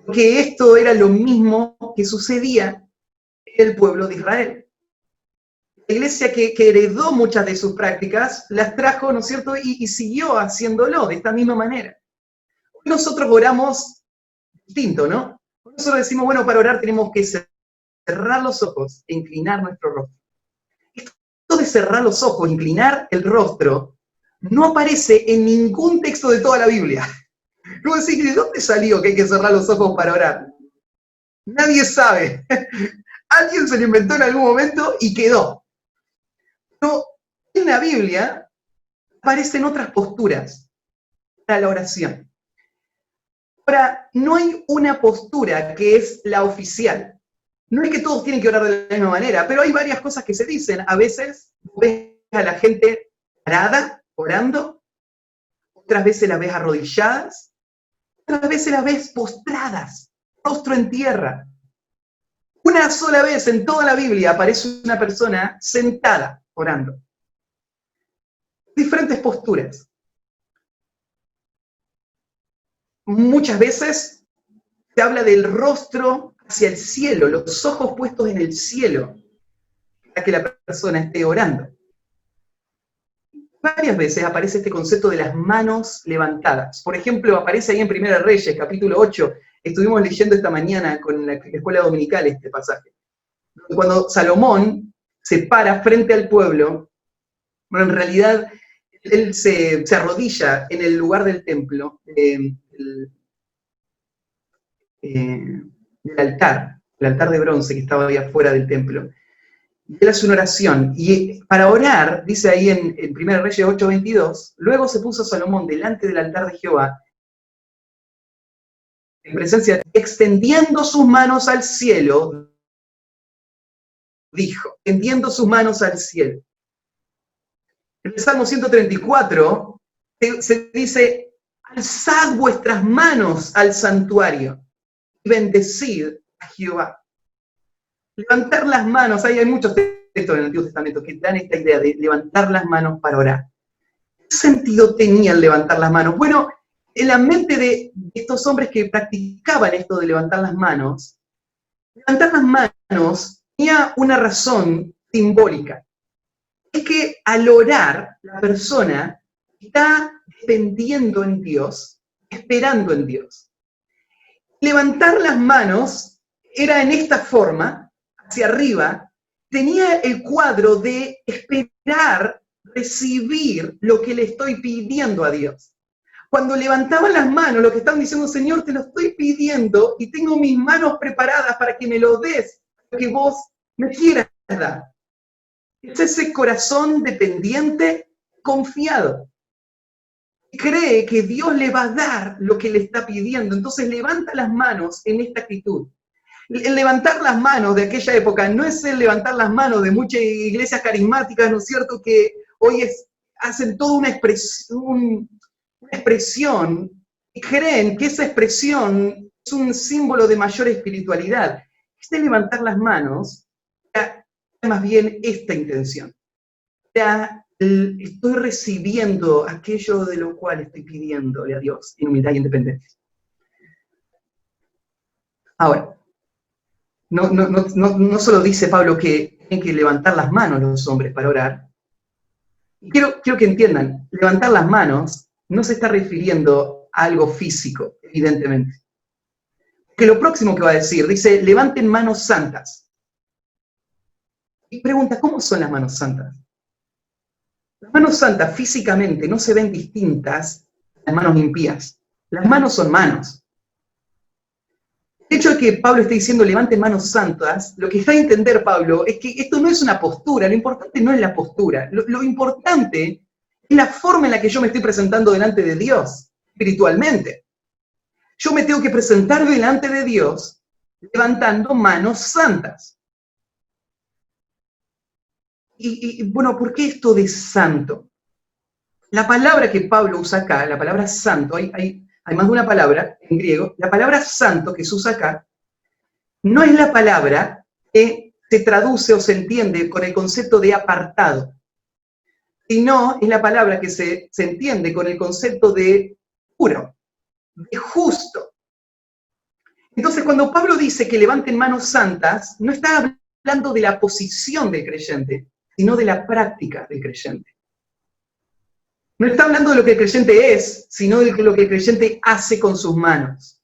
porque esto era lo mismo que sucedía en el pueblo de Israel. La iglesia que heredó muchas de sus prácticas, las trajo, ¿no es cierto?, y siguió haciéndolo de esta misma manera. Nosotros oramos distinto, ¿no? Nosotros decimos, bueno, para orar tenemos que cerrar los ojos e inclinar nuestro rostro. Esto de cerrar los ojos, inclinar el rostro, no aparece en ningún texto de toda la Biblia. Luego decís, ¿de dónde salió que hay que cerrar los ojos para orar? Nadie sabe. Alguien se lo inventó en algún momento y quedó. Pero en la Biblia aparecen otras posturas para la oración. Ahora, no hay una postura que es la oficial. No es que todos tienen que orar de la misma manera, pero hay varias cosas que se dicen. A veces ves a la gente parada, orando, otras veces las ves arrodilladas, otras veces las ves postradas, rostro en tierra. Una sola vez en toda la Biblia aparece una persona sentada orando. Diferentes posturas. Muchas veces se habla del rostro hacia el cielo, los ojos puestos en el cielo, para que la persona esté orando. Varias veces aparece este concepto de las manos levantadas. Por ejemplo, aparece ahí en Primera Reyes, capítulo 8. Estuvimos leyendo esta mañana con la escuela dominical este pasaje. Cuando Salomón se para frente al pueblo, bueno, en realidad él se arrodilla en el lugar del templo, del altar, el altar de bronce que estaba ahí afuera del templo. Y él hace una oración, y para orar, dice ahí en 1 Reyes 8:22, luego se puso Salomón delante del altar de Jehová, en presencia, extendiendo sus manos al cielo, dijo, extendiendo sus manos al cielo. En el Salmo 134 se dice, alzad vuestras manos al santuario y bendecid a Jehová. Levantar las manos, hay muchos textos en el Antiguo Testamento que dan esta idea de levantar las manos para orar. ¿Qué sentido tenía el levantar las manos? Bueno, en la mente de estos hombres que practicaban esto de levantar las manos tenía una razón simbólica. Es que al orar, la persona está dependiendo en Dios, esperando en Dios. Levantar las manos era en esta forma, hacia arriba, tenía el cuadro de esperar recibir lo que le estoy pidiendo a Dios. Cuando levantaban las manos, lo que estaban diciendo, Señor, te lo estoy pidiendo y tengo mis manos preparadas para que me lo des, lo que vos me quieras dar. Es ese corazón dependiente, confiado. Cree que Dios le va a dar lo que le está pidiendo. Entonces levanta las manos en esta actitud. El levantar las manos de aquella época no es el levantar las manos de muchas iglesias carismáticas, ¿no es cierto?, que hoy hacen toda una expresión y creen que esa expresión es un símbolo de mayor espiritualidad. Este levantar las manos era más bien esta intención. Estoy recibiendo aquello de lo cual estoy pidiéndole a Dios en humildad y independencia. Ahora, no solo dice Pablo que tienen que levantar las manos los hombres para orar. Y quiero que entiendan, levantar las manos no se está refiriendo a algo físico, evidentemente. Que lo próximo que va a decir, dice, levanten manos santas. Y pregunta, ¿cómo son las manos santas? Las manos santas físicamente no se ven distintas a las manos impías. Las manos son manos. El hecho de que Pablo esté diciendo levanten manos santas, lo que está a entender Pablo es que esto no es una postura, lo importante no es la postura, lo importante es la forma en la que yo me estoy presentando delante de Dios, espiritualmente. Yo me tengo que presentar delante de Dios levantando manos santas. Y bueno, ¿por qué esto de santo? La palabra que Pablo usa acá, la palabra santo, hay más de una palabra en griego, la palabra santo que se usa acá, no es la palabra que se traduce o se entiende con el concepto de apartado, sino es la palabra que se entiende con el concepto de puro, de justo. Entonces, cuando Pablo dice que levanten manos santas, no está hablando de la posición del creyente, sino de la práctica del creyente. No está hablando de lo que el creyente es, sino de lo que el creyente hace con sus manos.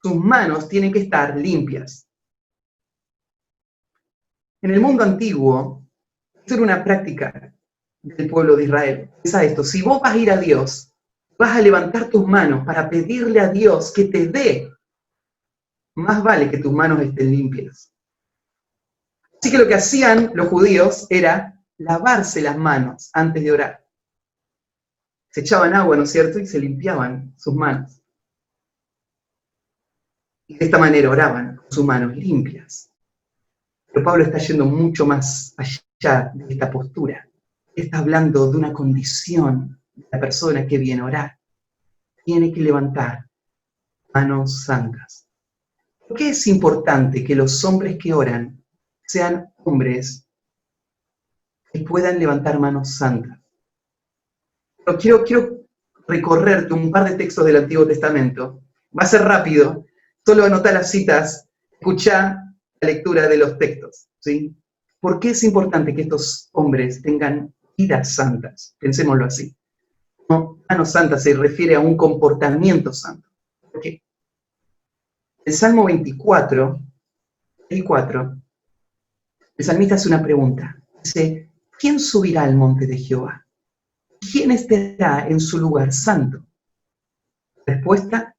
Sus manos tienen que estar limpias. En el mundo antiguo, esto era una práctica del pueblo de Israel. Piensa esto, si vos vas a ir a Dios, vas a levantar tus manos para pedirle a Dios que te dé, más vale que tus manos estén limpias. Así que lo que hacían los judíos era lavarse las manos antes de orar. Se echaban agua, ¿no es cierto? Y se limpiaban sus manos. Y de esta manera oraban con sus manos limpias. Pero Pablo está yendo mucho más allá de esta postura. Está hablando de una condición de la persona que viene a orar. Tiene que levantar manos santas. ¿Por qué es importante que los hombres que oran sean hombres que puedan levantar manos santas? Pero quiero recorrerte un par de textos del Antiguo Testamento. Va a ser rápido, solo anota las citas, escucha la lectura de los textos, ¿sí? ¿Por qué es importante que estos hombres tengan vidas santas? Pensémoslo así. No, manos santas se refiere a un comportamiento santo. ¿Por qué? El Salmo 24, el 4, el salmista hace una pregunta. Dice, ¿quién subirá al monte de Jehová? ¿Quién estará en su lugar santo? Respuesta,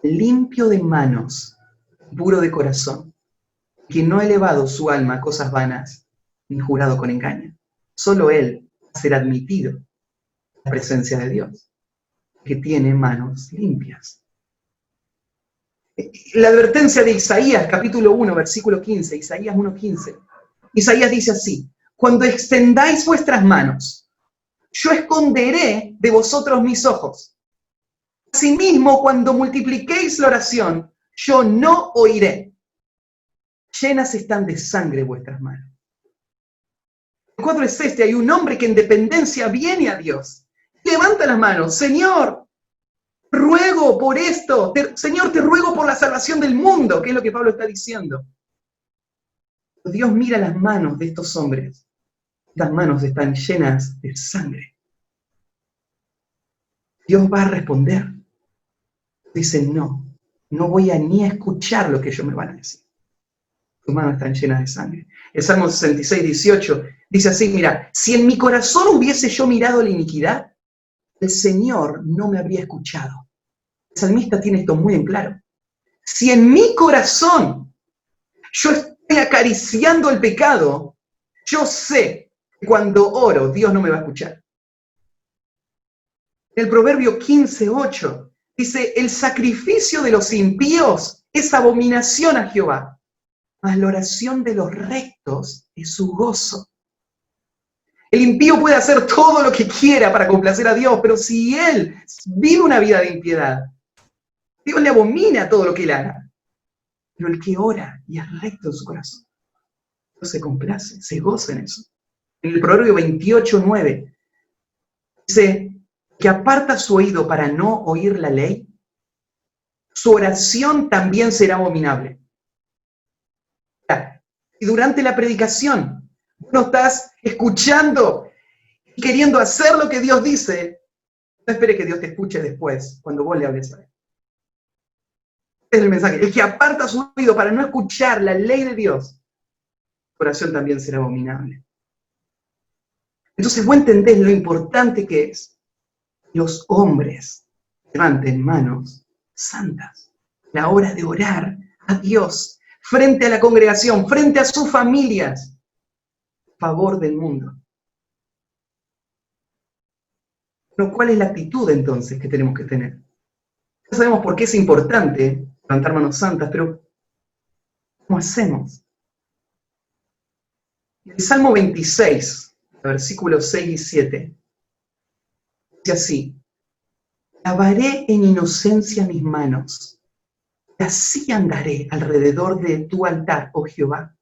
limpio de manos, puro de corazón, que no ha elevado su alma a cosas vanas, ni jurado con engaño. Solo él va a ser admitido en la presencia de Dios, que tiene manos limpias. La advertencia de Isaías, capítulo 1, versículo 15, Isaías 1:15. Isaías dice así, cuando extendáis vuestras manos, yo esconderé de vosotros mis ojos. Asimismo, cuando multipliquéis la oración, yo no oiré. Llenas están de sangre vuestras manos. El cuadro es este, hay un hombre que en dependencia viene a Dios. Levanta las manos, Señor, ruego por esto, Señor, te ruego por la salvación del mundo, que es lo que Pablo está diciendo. Dios mira las manos de estos hombres. Estas manos están llenas de sangre. Dios va a responder. Dice, no voy a ni a escuchar lo que ellos me van a decir. Tus manos están llenas de sangre. El Salmo 66:18 dice así, mira, si en mi corazón hubiese yo mirado la iniquidad, el Señor no me habría escuchado. El salmista tiene esto muy en claro. Si en mi corazón yo estoy acariciando el pecado, yo sé que cuando oro, Dios no me va a escuchar. El Proverbio 15:8 dice, el sacrificio de los impíos es abominación a Jehová, mas la oración de los rectos es su gozo. El impío puede hacer todo lo que quiera para complacer a Dios, pero si él vive una vida de impiedad, Dios le abomina todo lo que él haga. Pero el que ora y es recto en su corazón, Dios se complace, se goza en eso. En el Proverbio 28:9 dice, que aparta su oído para no oír la ley, su oración también será abominable. y durante la predicación no estás escuchando y queriendo hacer lo que Dios dice, no espere que Dios te escuche después, cuando vos le hables a Él. Este es el mensaje. El que aparta su oído para no escuchar la ley de Dios, su oración también será abominable. Entonces vos entendés lo importante que es que los hombres levanten manos santas a la hora de orar a Dios, frente a la congregación, frente a sus familias, a favor del mundo. Pero ¿cuál es la actitud entonces que tenemos que tener? Ya sabemos por qué es importante levantar manos santas, pero ¿cómo hacemos? El Salmo 26, versículos 6 y 7, dice así: lavaré en inocencia mis manos, y así andaré alrededor de tu altar, oh Jehová,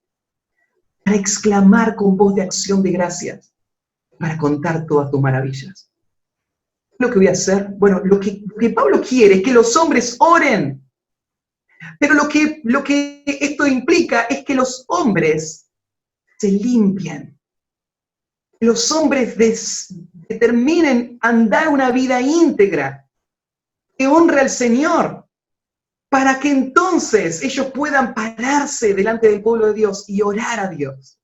para exclamar con voz de acción de gracias, para contar todas tus maravillas. ¿Lo que voy a hacer? Bueno, lo que Pablo quiere es que los hombres oren, pero lo que esto implica es que los hombres se limpien, que los hombres determinen andar una vida íntegra, que honre al Señor, para que entonces ellos puedan pararse delante del pueblo de Dios y orar a Dios.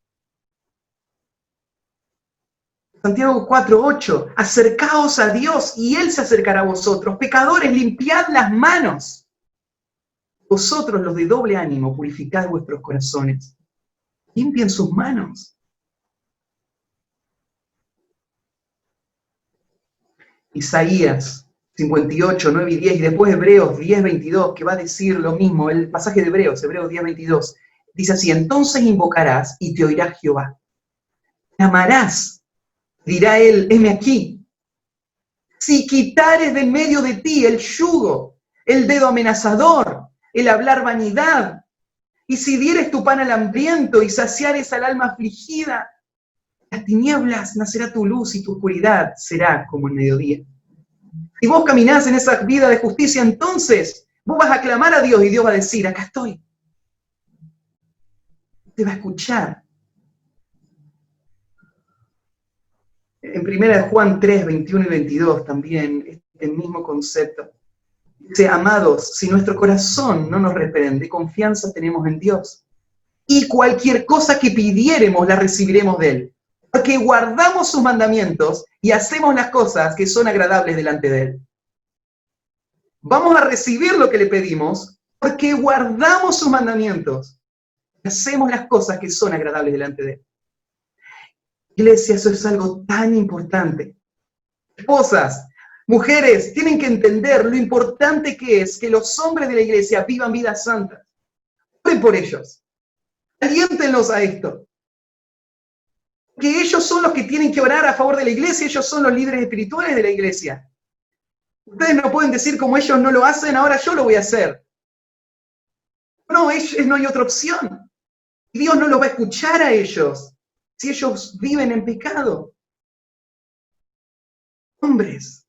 Santiago 4:8, acercaos a Dios y Él se acercará a vosotros. Pecadores, limpiad las manos. Vosotros, los de doble ánimo, purificad vuestros corazones. Limpien sus manos. Isaías 58, 9 y 10, y después Hebreos 10, 22, que va a decir lo mismo, el pasaje de Hebreos 10, 22, dice así: entonces invocarás y te oirá Jehová. Amarás, dirá él, heme aquí. Si quitares de en medio de ti el yugo, el dedo amenazador, el hablar vanidad, y si dieres tu pan al hambriento y saciares al alma afligida, las tinieblas nacerá tu luz y tu oscuridad será como el mediodía. Si vos caminás en esa vida de justicia, entonces vos vas a clamar a Dios y Dios va a decir, acá estoy. Te va a escuchar. En 1 Juan 3, 21 y 22 también, el mismo concepto. Dice, amados, si nuestro corazón no nos reprende, confianza tenemos en Dios. Y cualquier cosa que pidiéremos la recibiremos de Él. Porque guardamos sus mandamientos y hacemos las cosas que son agradables delante de Él. Vamos a recibir lo que le pedimos porque guardamos sus mandamientos y hacemos las cosas que son agradables delante de Él. Iglesia, eso es algo tan importante. Esposas, mujeres, tienen que entender lo importante que es que los hombres de la iglesia vivan vidas santas. Oren por ellos. Aliéntenlos a esto. Que ellos son los que tienen que orar a favor de la iglesia, ellos son los líderes espirituales de la iglesia. Ustedes no pueden decir, como ellos no lo hacen, ahora yo lo voy a hacer. No, no hay otra opción. Dios no los va a escuchar a ellos si ellos viven en pecado. Hombres,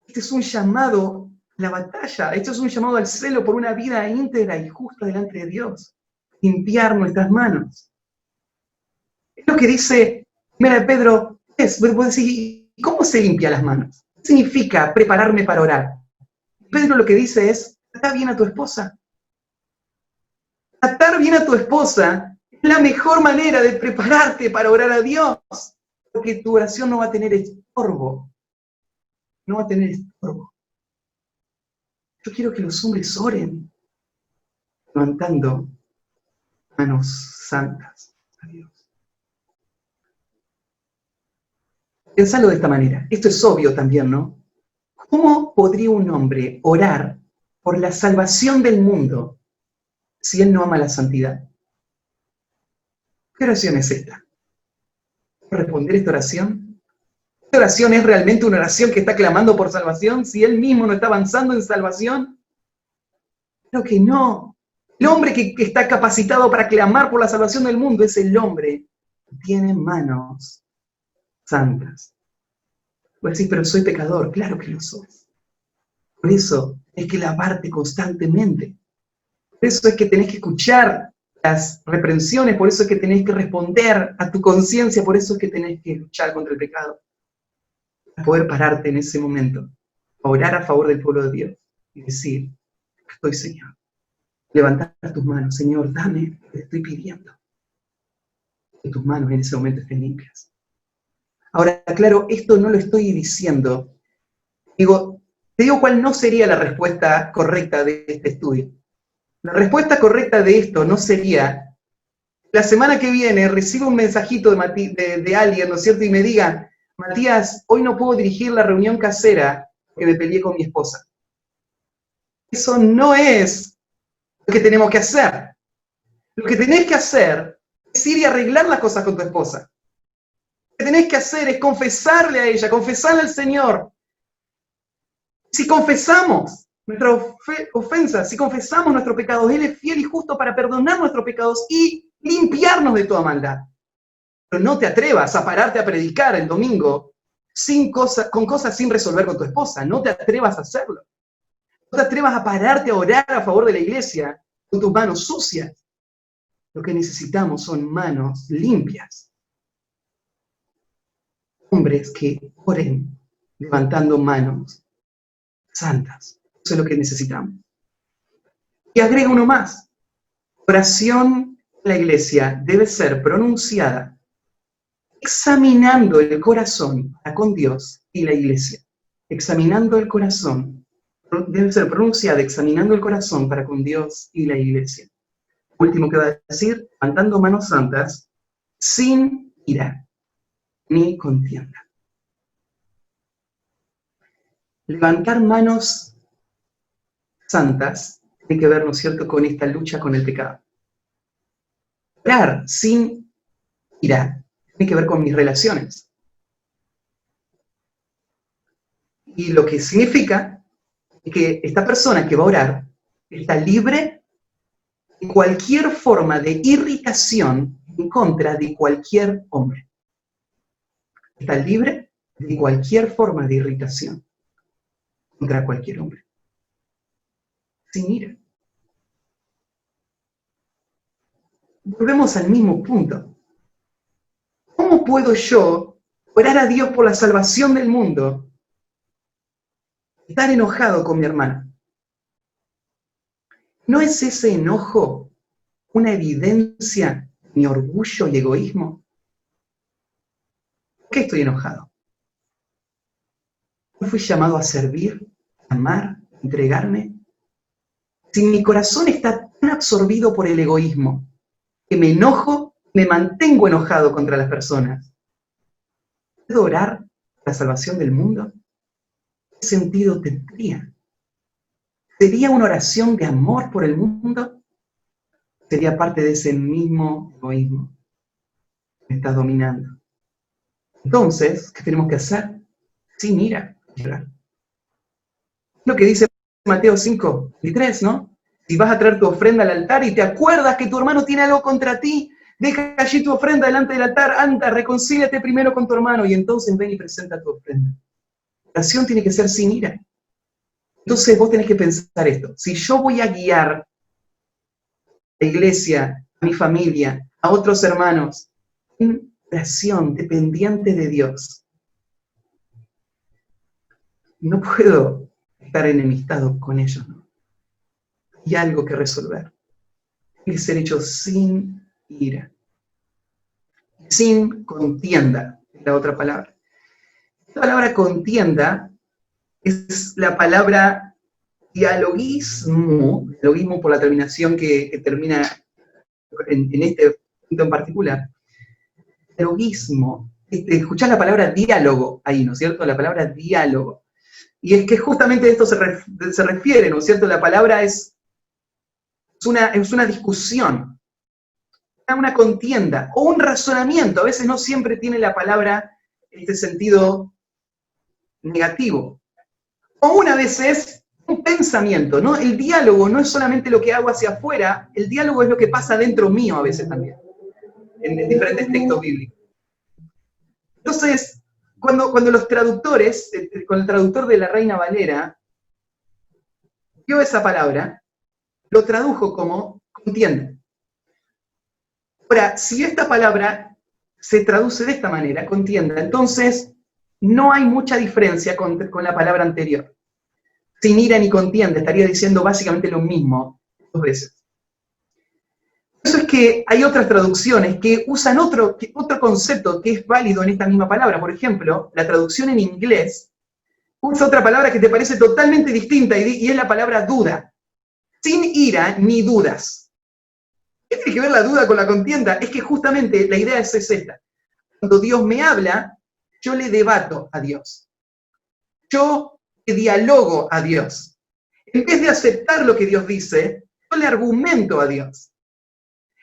este es un llamado a la batalla, esto es un llamado al celo por una vida íntegra y justa delante de Dios. Limpiar nuestras manos. Es lo que dice 1 Pedro 3. Vos decís, ¿cómo se limpia las manos? ¿Qué significa prepararme para orar? Pedro lo que dice es, trata bien a tu esposa. Tratar bien a tu esposa es la mejor manera de prepararte para orar a Dios, porque tu oración no va a tener estorbo. No va a tener estorbo. Yo quiero que los hombres oren, levantando manos santas a Dios. Pensalo de esta manera. Esto es obvio también, ¿no? ¿Cómo podría un hombre orar por la salvación del mundo si él no ama la santidad? ¿Qué oración es esta? ¿Puedo responder esta oración? ¿Esta oración es realmente una oración que está clamando por salvación si él mismo no está avanzando en salvación? Creo que no. El hombre que está capacitado para clamar por la salvación del mundo es el hombre que tiene manos santas. Vos decís, pero soy pecador. Claro que lo sos. Por eso es que lavarte constantemente. Por eso es que tenés que escuchar las reprensiones, por eso es que tenés que responder a tu conciencia, por eso es que tenés que luchar contra el pecado. Para poder pararte en ese momento, orar a favor del pueblo de Dios y decir, estoy Señor. Levantar tus manos, Señor, dame lo que te estoy pidiendo. Que tus manos en ese momento estén limpias. Ahora, claro, esto no lo estoy diciendo. Te digo cuál no sería la respuesta correcta de este estudio. La respuesta correcta de esto no sería, la semana que viene recibo un mensajito de alguien, ¿no es cierto? Y me diga, Matías, hoy no puedo dirigir la reunión casera porque me peleé con mi esposa. Eso no es lo que tenemos que hacer. Lo que tenés que hacer es ir y arreglar las cosas con tu esposa. Lo que tenés que hacer es confesarle a ella, confesarle al Señor. Si confesamos nuestra ofensa, si confesamos nuestros pecados, Él es fiel y justo para perdonar nuestros pecados y limpiarnos de toda maldad. Pero no te atrevas a pararte a predicar el domingo con cosas sin resolver con tu esposa. No te atrevas a hacerlo. No te atrevas a pararte a orar a favor de la iglesia con tus manos sucias. Lo que necesitamos son manos limpias. Hombres que oren levantando manos santas. Eso es lo que necesitamos. Y agrega uno más. Oración en la iglesia debe ser pronunciada examinando el corazón para con Dios y la iglesia. Examinando el corazón. Debe ser pronunciada examinando el corazón para con Dios y la iglesia. Último que va a decir, levantando manos santas, sin ira ni contienda. Levantar manos santas tiene que ver, ¿no es cierto?, con esta lucha con el pecado. Orar sin ira tiene que ver con mis relaciones. Y lo que significa es que esta persona que va a orar está libre de cualquier forma de irritación en contra de cualquier hombre. Está libre de cualquier forma de irritación contra cualquier hombre. Sin ira. Volvemos al mismo punto. ¿Cómo puedo yo orar a Dios por la salvación del mundo y estar enojado con mi hermana? ¿No es ese enojo una evidencia de mi orgullo y egoísmo? ¿Por qué estoy enojado? ¿No fui llamado a servir, a amar, a entregarme? Si mi corazón está tan absorbido por el egoísmo, que me enojo, me mantengo enojado contra las personas, ¿puedo orar por la salvación del mundo? ¿Qué sentido tendría? ¿Sería una oración de amor por el mundo? Sería parte de ese mismo egoísmo que me está dominando. Entonces, ¿qué tenemos que hacer? Sin ira, llorar. Lo que dice Mateo 5:23, ¿no? Si vas a traer tu ofrenda al altar y te acuerdas que tu hermano tiene algo contra ti, deja allí tu ofrenda delante del altar, anda, reconcíliate primero con tu hermano y entonces ven y presenta tu ofrenda. La oración tiene que ser sin ira. Entonces vos tenés que pensar esto. Si yo voy a guiar a la iglesia, a mi familia, a otros hermanos, en oración dependiente de Dios, no puedo estar enemistado con ellos, ¿no? Hay algo que resolver. Tiene que ser hecho sin ira. Sin contienda, es la otra palabra. La palabra contienda es la palabra dialogismo por la terminación que termina en este punto en particular. Dialogismo. Escuchás la palabra diálogo ahí, ¿no es cierto? La palabra diálogo. Y es que justamente de esto se refiere, ¿no es cierto? La palabra es una discusión, una contienda, o un razonamiento. A veces no siempre tiene la palabra este sentido negativo. O una vez es un pensamiento, ¿no? El diálogo no es solamente lo que hago hacia afuera, el diálogo es lo que pasa dentro mío a veces también, en diferentes textos bíblicos. Entonces, cuando los traductores, con el traductor de la Reina Valera, vio esa palabra, lo tradujo como contienda. Ahora, si esta palabra se traduce de esta manera, contienda, entonces no hay mucha diferencia con la palabra anterior. Sin ira ni contienda, estaría diciendo básicamente lo mismo dos veces. Por eso es que hay otras traducciones que usan otro concepto que es válido en esta misma palabra. Por ejemplo, la traducción en inglés usa otra palabra que te parece totalmente distinta y es la palabra duda. Sin ira ni dudas. ¿Qué tiene que ver la duda con la contienda? Es que justamente la idea es esta. Cuando Dios me habla, yo le debato a Dios. Yo le dialogo a Dios. En vez de aceptar lo que Dios dice, yo le argumento a Dios.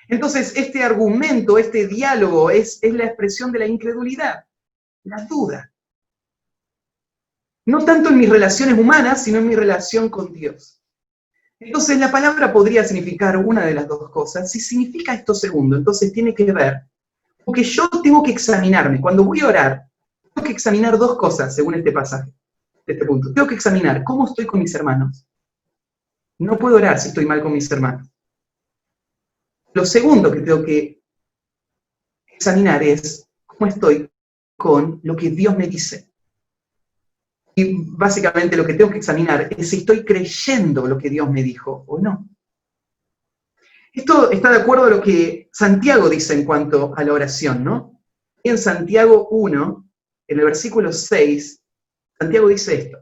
Entonces, este argumento, este diálogo es la expresión de la incredulidad, la duda. No tanto en mis relaciones humanas, sino en mi relación con Dios. Entonces, la palabra podría significar una de las dos cosas. Si significa esto segundo, entonces tiene que ver, porque yo tengo que examinarme. Cuando voy a orar, tengo que examinar dos cosas, según este pasaje, este punto. Tengo que examinar cómo estoy con mis hermanos. No puedo orar si estoy mal con mis hermanos. Lo segundo que tengo que examinar es cómo estoy con lo que Dios me dice. Y básicamente lo que tengo que examinar es si estoy creyendo lo que Dios me dijo o no. Esto está de acuerdo a lo que Santiago dice en cuanto a la oración, ¿no? En Santiago 1, en el versículo 6, Santiago dice esto.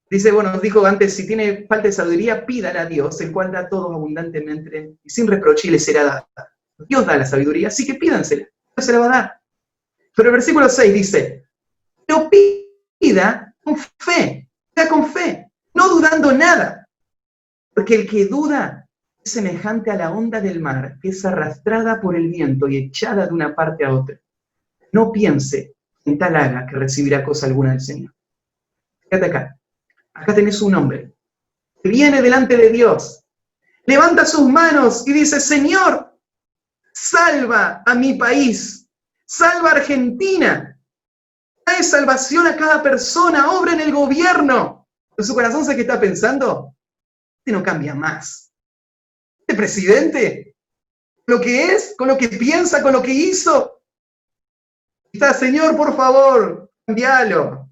Dice, bueno, nos dijo antes, si tiene falta de sabiduría, pídala a Dios, el cual da todo abundantemente y sin reproche y le será dada. Dios da la sabiduría, así que pídansela, Dios se la va a dar. Pero el versículo 6 dice, pero pida con fe, no dudando nada, porque el que duda es semejante a la onda del mar, que es arrastrada por el viento y echada de una parte a otra. No piense en tal haga que recibirá cosa alguna del Señor. Fíjate acá. Acá tenés un hombre que viene delante de Dios, levanta sus manos y dice, Señor, salva a mi país, salva a Argentina, trae salvación a cada persona, obra en el gobierno. En su corazón, ¿sabe qué está pensando? Este no cambia más. Este presidente, lo que es, con lo que piensa, con lo que hizo. Está, Señor, por favor, cambialo.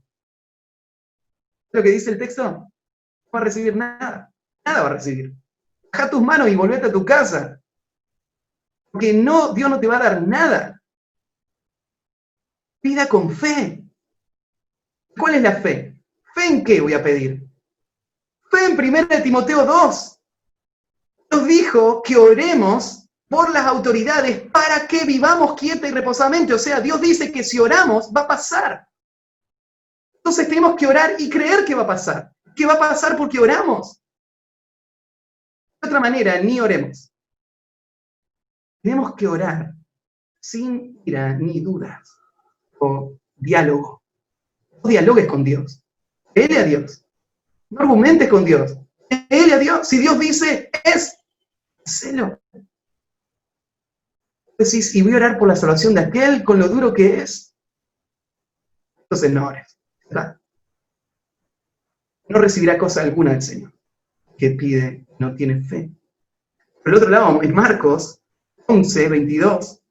¿Lo que dice el texto? No va a recibir nada. Nada va a recibir. Baja tus manos y volvete a tu casa. Porque no, Dios no te va a dar nada. Pida con fe. ¿Cuál es la fe? ¿Fe en qué voy a pedir? Fe en 1 Timoteo 2. Nos dijo que oremos por las autoridades para que vivamos quieta y reposadamente. O sea, Dios dice que si oramos va a pasar. Entonces tenemos que orar y creer que va a pasar. Que va a pasar porque oramos. De otra manera, ni oremos. Tenemos que orar sin ira ni dudas o diálogo. No dialogues con Dios. Créele a Dios. No argumentes con Dios. Créele a Dios. Si Dios dice, hacelo. Decís, y voy a orar por la salvación de aquel con lo duro que es. Entonces no ores. ¿Verdad? No recibirá cosa alguna del Señor. Que pide, no tiene fe. Por el otro lado, en Marcos 11, 22,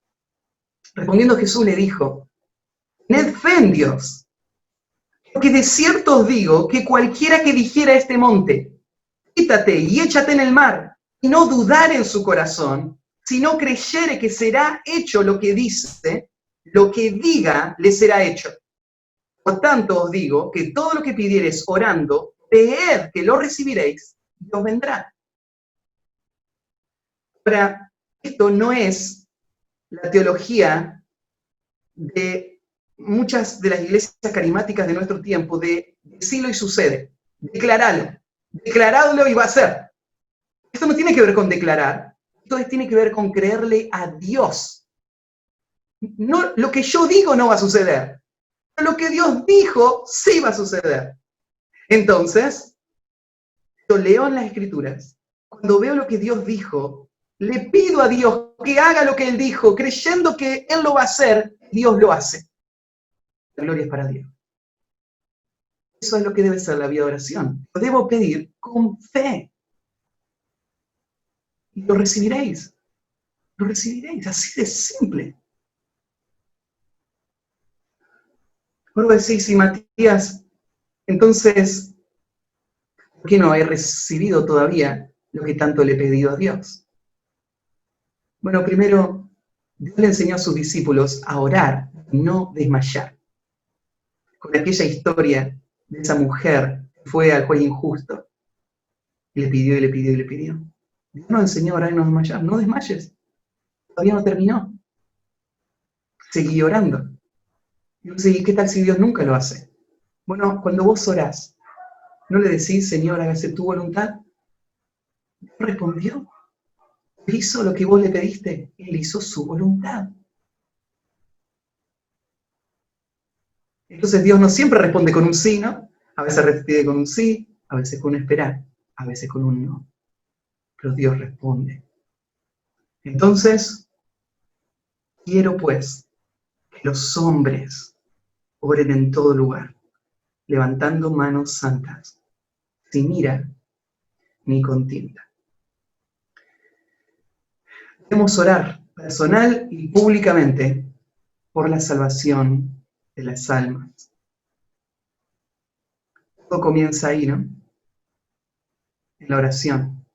respondiendo Jesús le dijo, tened fe en Dios. Porque de cierto os digo que cualquiera que dijera a este monte, quítate y échate en el mar, y no dudar en su corazón, si no creyere que será hecho lo que dice, lo que diga le será hecho. Por tanto os digo que todo lo que pidiereis orando, creed que lo recibiréis y os vendrá. Ahora, esto no es la teología de muchas de las iglesias carismáticas de nuestro tiempo, de decirlo y sucede, declaradlo y va a ser. Esto no tiene que ver con declarar, esto tiene que ver con creerle a Dios. No, lo que yo digo no va a suceder, pero lo que Dios dijo sí va a suceder. Entonces, yo leo en las Escrituras, cuando veo lo que Dios dijo, le pido a Dios que haga lo que Él dijo, creyendo que Él lo va a hacer, Dios lo hace. La gloria es para Dios. Eso es lo que debe ser la vida de oración. Lo debo pedir con fe. Y lo recibiréis. lo recibiréis, así de simple. Vuelvo a decir, si Matías, entonces, ¿por qué no he recibido todavía lo que tanto le he pedido a Dios? Bueno, primero, Dios le enseñó a sus discípulos a orar, no desmayar. Con aquella historia de esa mujer que fue al juez injusto y le pidió y le pidió y le pidió. Dios nos enseñó a orar y no desmayar. No desmayes, todavía no terminó. Seguí orando. ¿Y qué tal si Dios nunca lo hace? Bueno, cuando vos orás, ¿no le decís, Señor, hágase tu voluntad? Dios respondió. Él hizo lo que vos le pediste. Él hizo su voluntad. Entonces Dios no siempre responde con un sí, ¿no? A veces responde con un sí, a veces con un esperar, a veces con un no. Pero Dios responde. Entonces, quiero pues que los hombres oren en todo lugar, levantando manos santas, sin ira ni contienda. Debemos orar personal y públicamente por la salvación de las almas. Todo comienza ahí, ¿no? En la oración.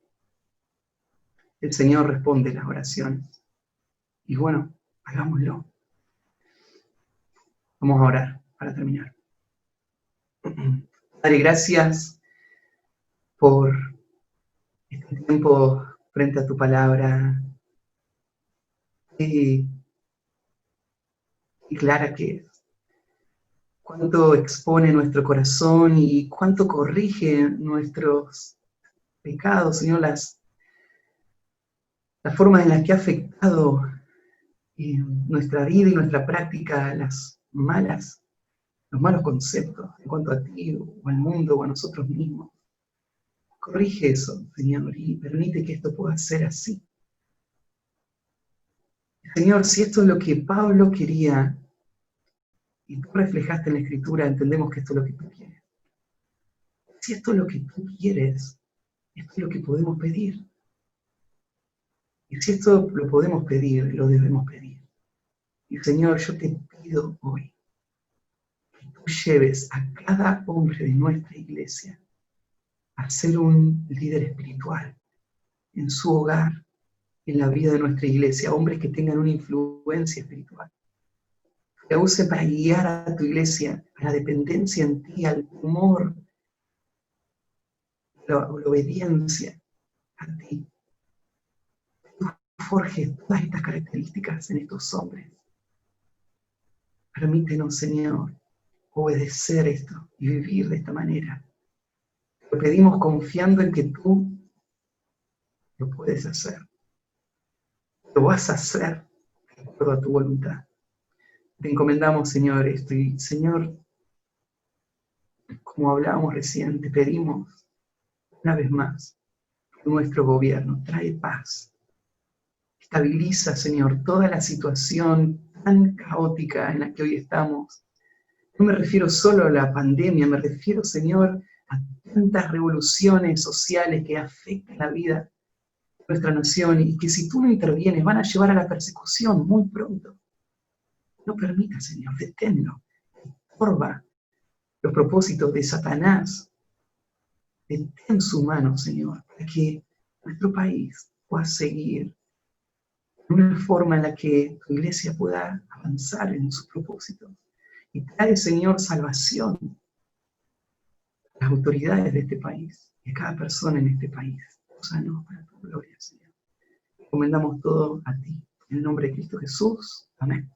El Señor responde las oraciones. Y bueno, hagámoslo. Vamos a orar para terminar. Padre, gracias por este tiempo frente a tu palabra. Qué clara que es. Cuánto expone nuestro corazón y cuánto corrige nuestros pecados, Señor, las formas en las que ha afectado nuestra vida y nuestra práctica, los malos conceptos en cuanto a ti o al mundo o a nosotros mismos. Corrige eso, Señor, y permite que esto pueda ser así. Señor, si esto es lo que Pablo quería y tú reflejaste en la Escritura, entendemos que esto es lo que tú quieres. Si esto es lo que tú quieres, esto es lo que podemos pedir. Y si esto lo podemos pedir, lo debemos pedir. Y Señor, yo te pido hoy que tú lleves a cada hombre de nuestra iglesia a ser un líder espiritual en su hogar, en la vida de nuestra iglesia, hombres que tengan una influencia espiritual. Que use para guiar a tu iglesia a la dependencia en ti, al temor, a la obediencia a ti. Tú forjes todas estas características en estos hombres. Permítenos, Señor, obedecer esto y vivir de esta manera. Lo pedimos confiando en que tú lo puedes hacer. Lo vas a hacer de acuerdo a tu voluntad. Te encomendamos, Señor, esto. Y, Señor, como hablábamos recién, te pedimos una vez más que nuestro gobierno trae paz. Estabiliza, Señor, toda la situación tan caótica en la que hoy estamos. No me refiero solo a la pandemia, me refiero, Señor, a tantas revoluciones sociales que afectan la vida de nuestra nación y que si tú no intervienes van a llevar a la persecución muy pronto. No permita, Señor, deténlo, estorba los propósitos de Satanás. Detén su mano, Señor, para que nuestro país pueda seguir en una forma en la que tu iglesia pueda avanzar en sus propósitos. Y trae, Señor, salvación a las autoridades de este país y a cada persona en este país. Úsanos para tu gloria, Señor. Encomendamos todo a ti. En el nombre de Cristo Jesús. Amén.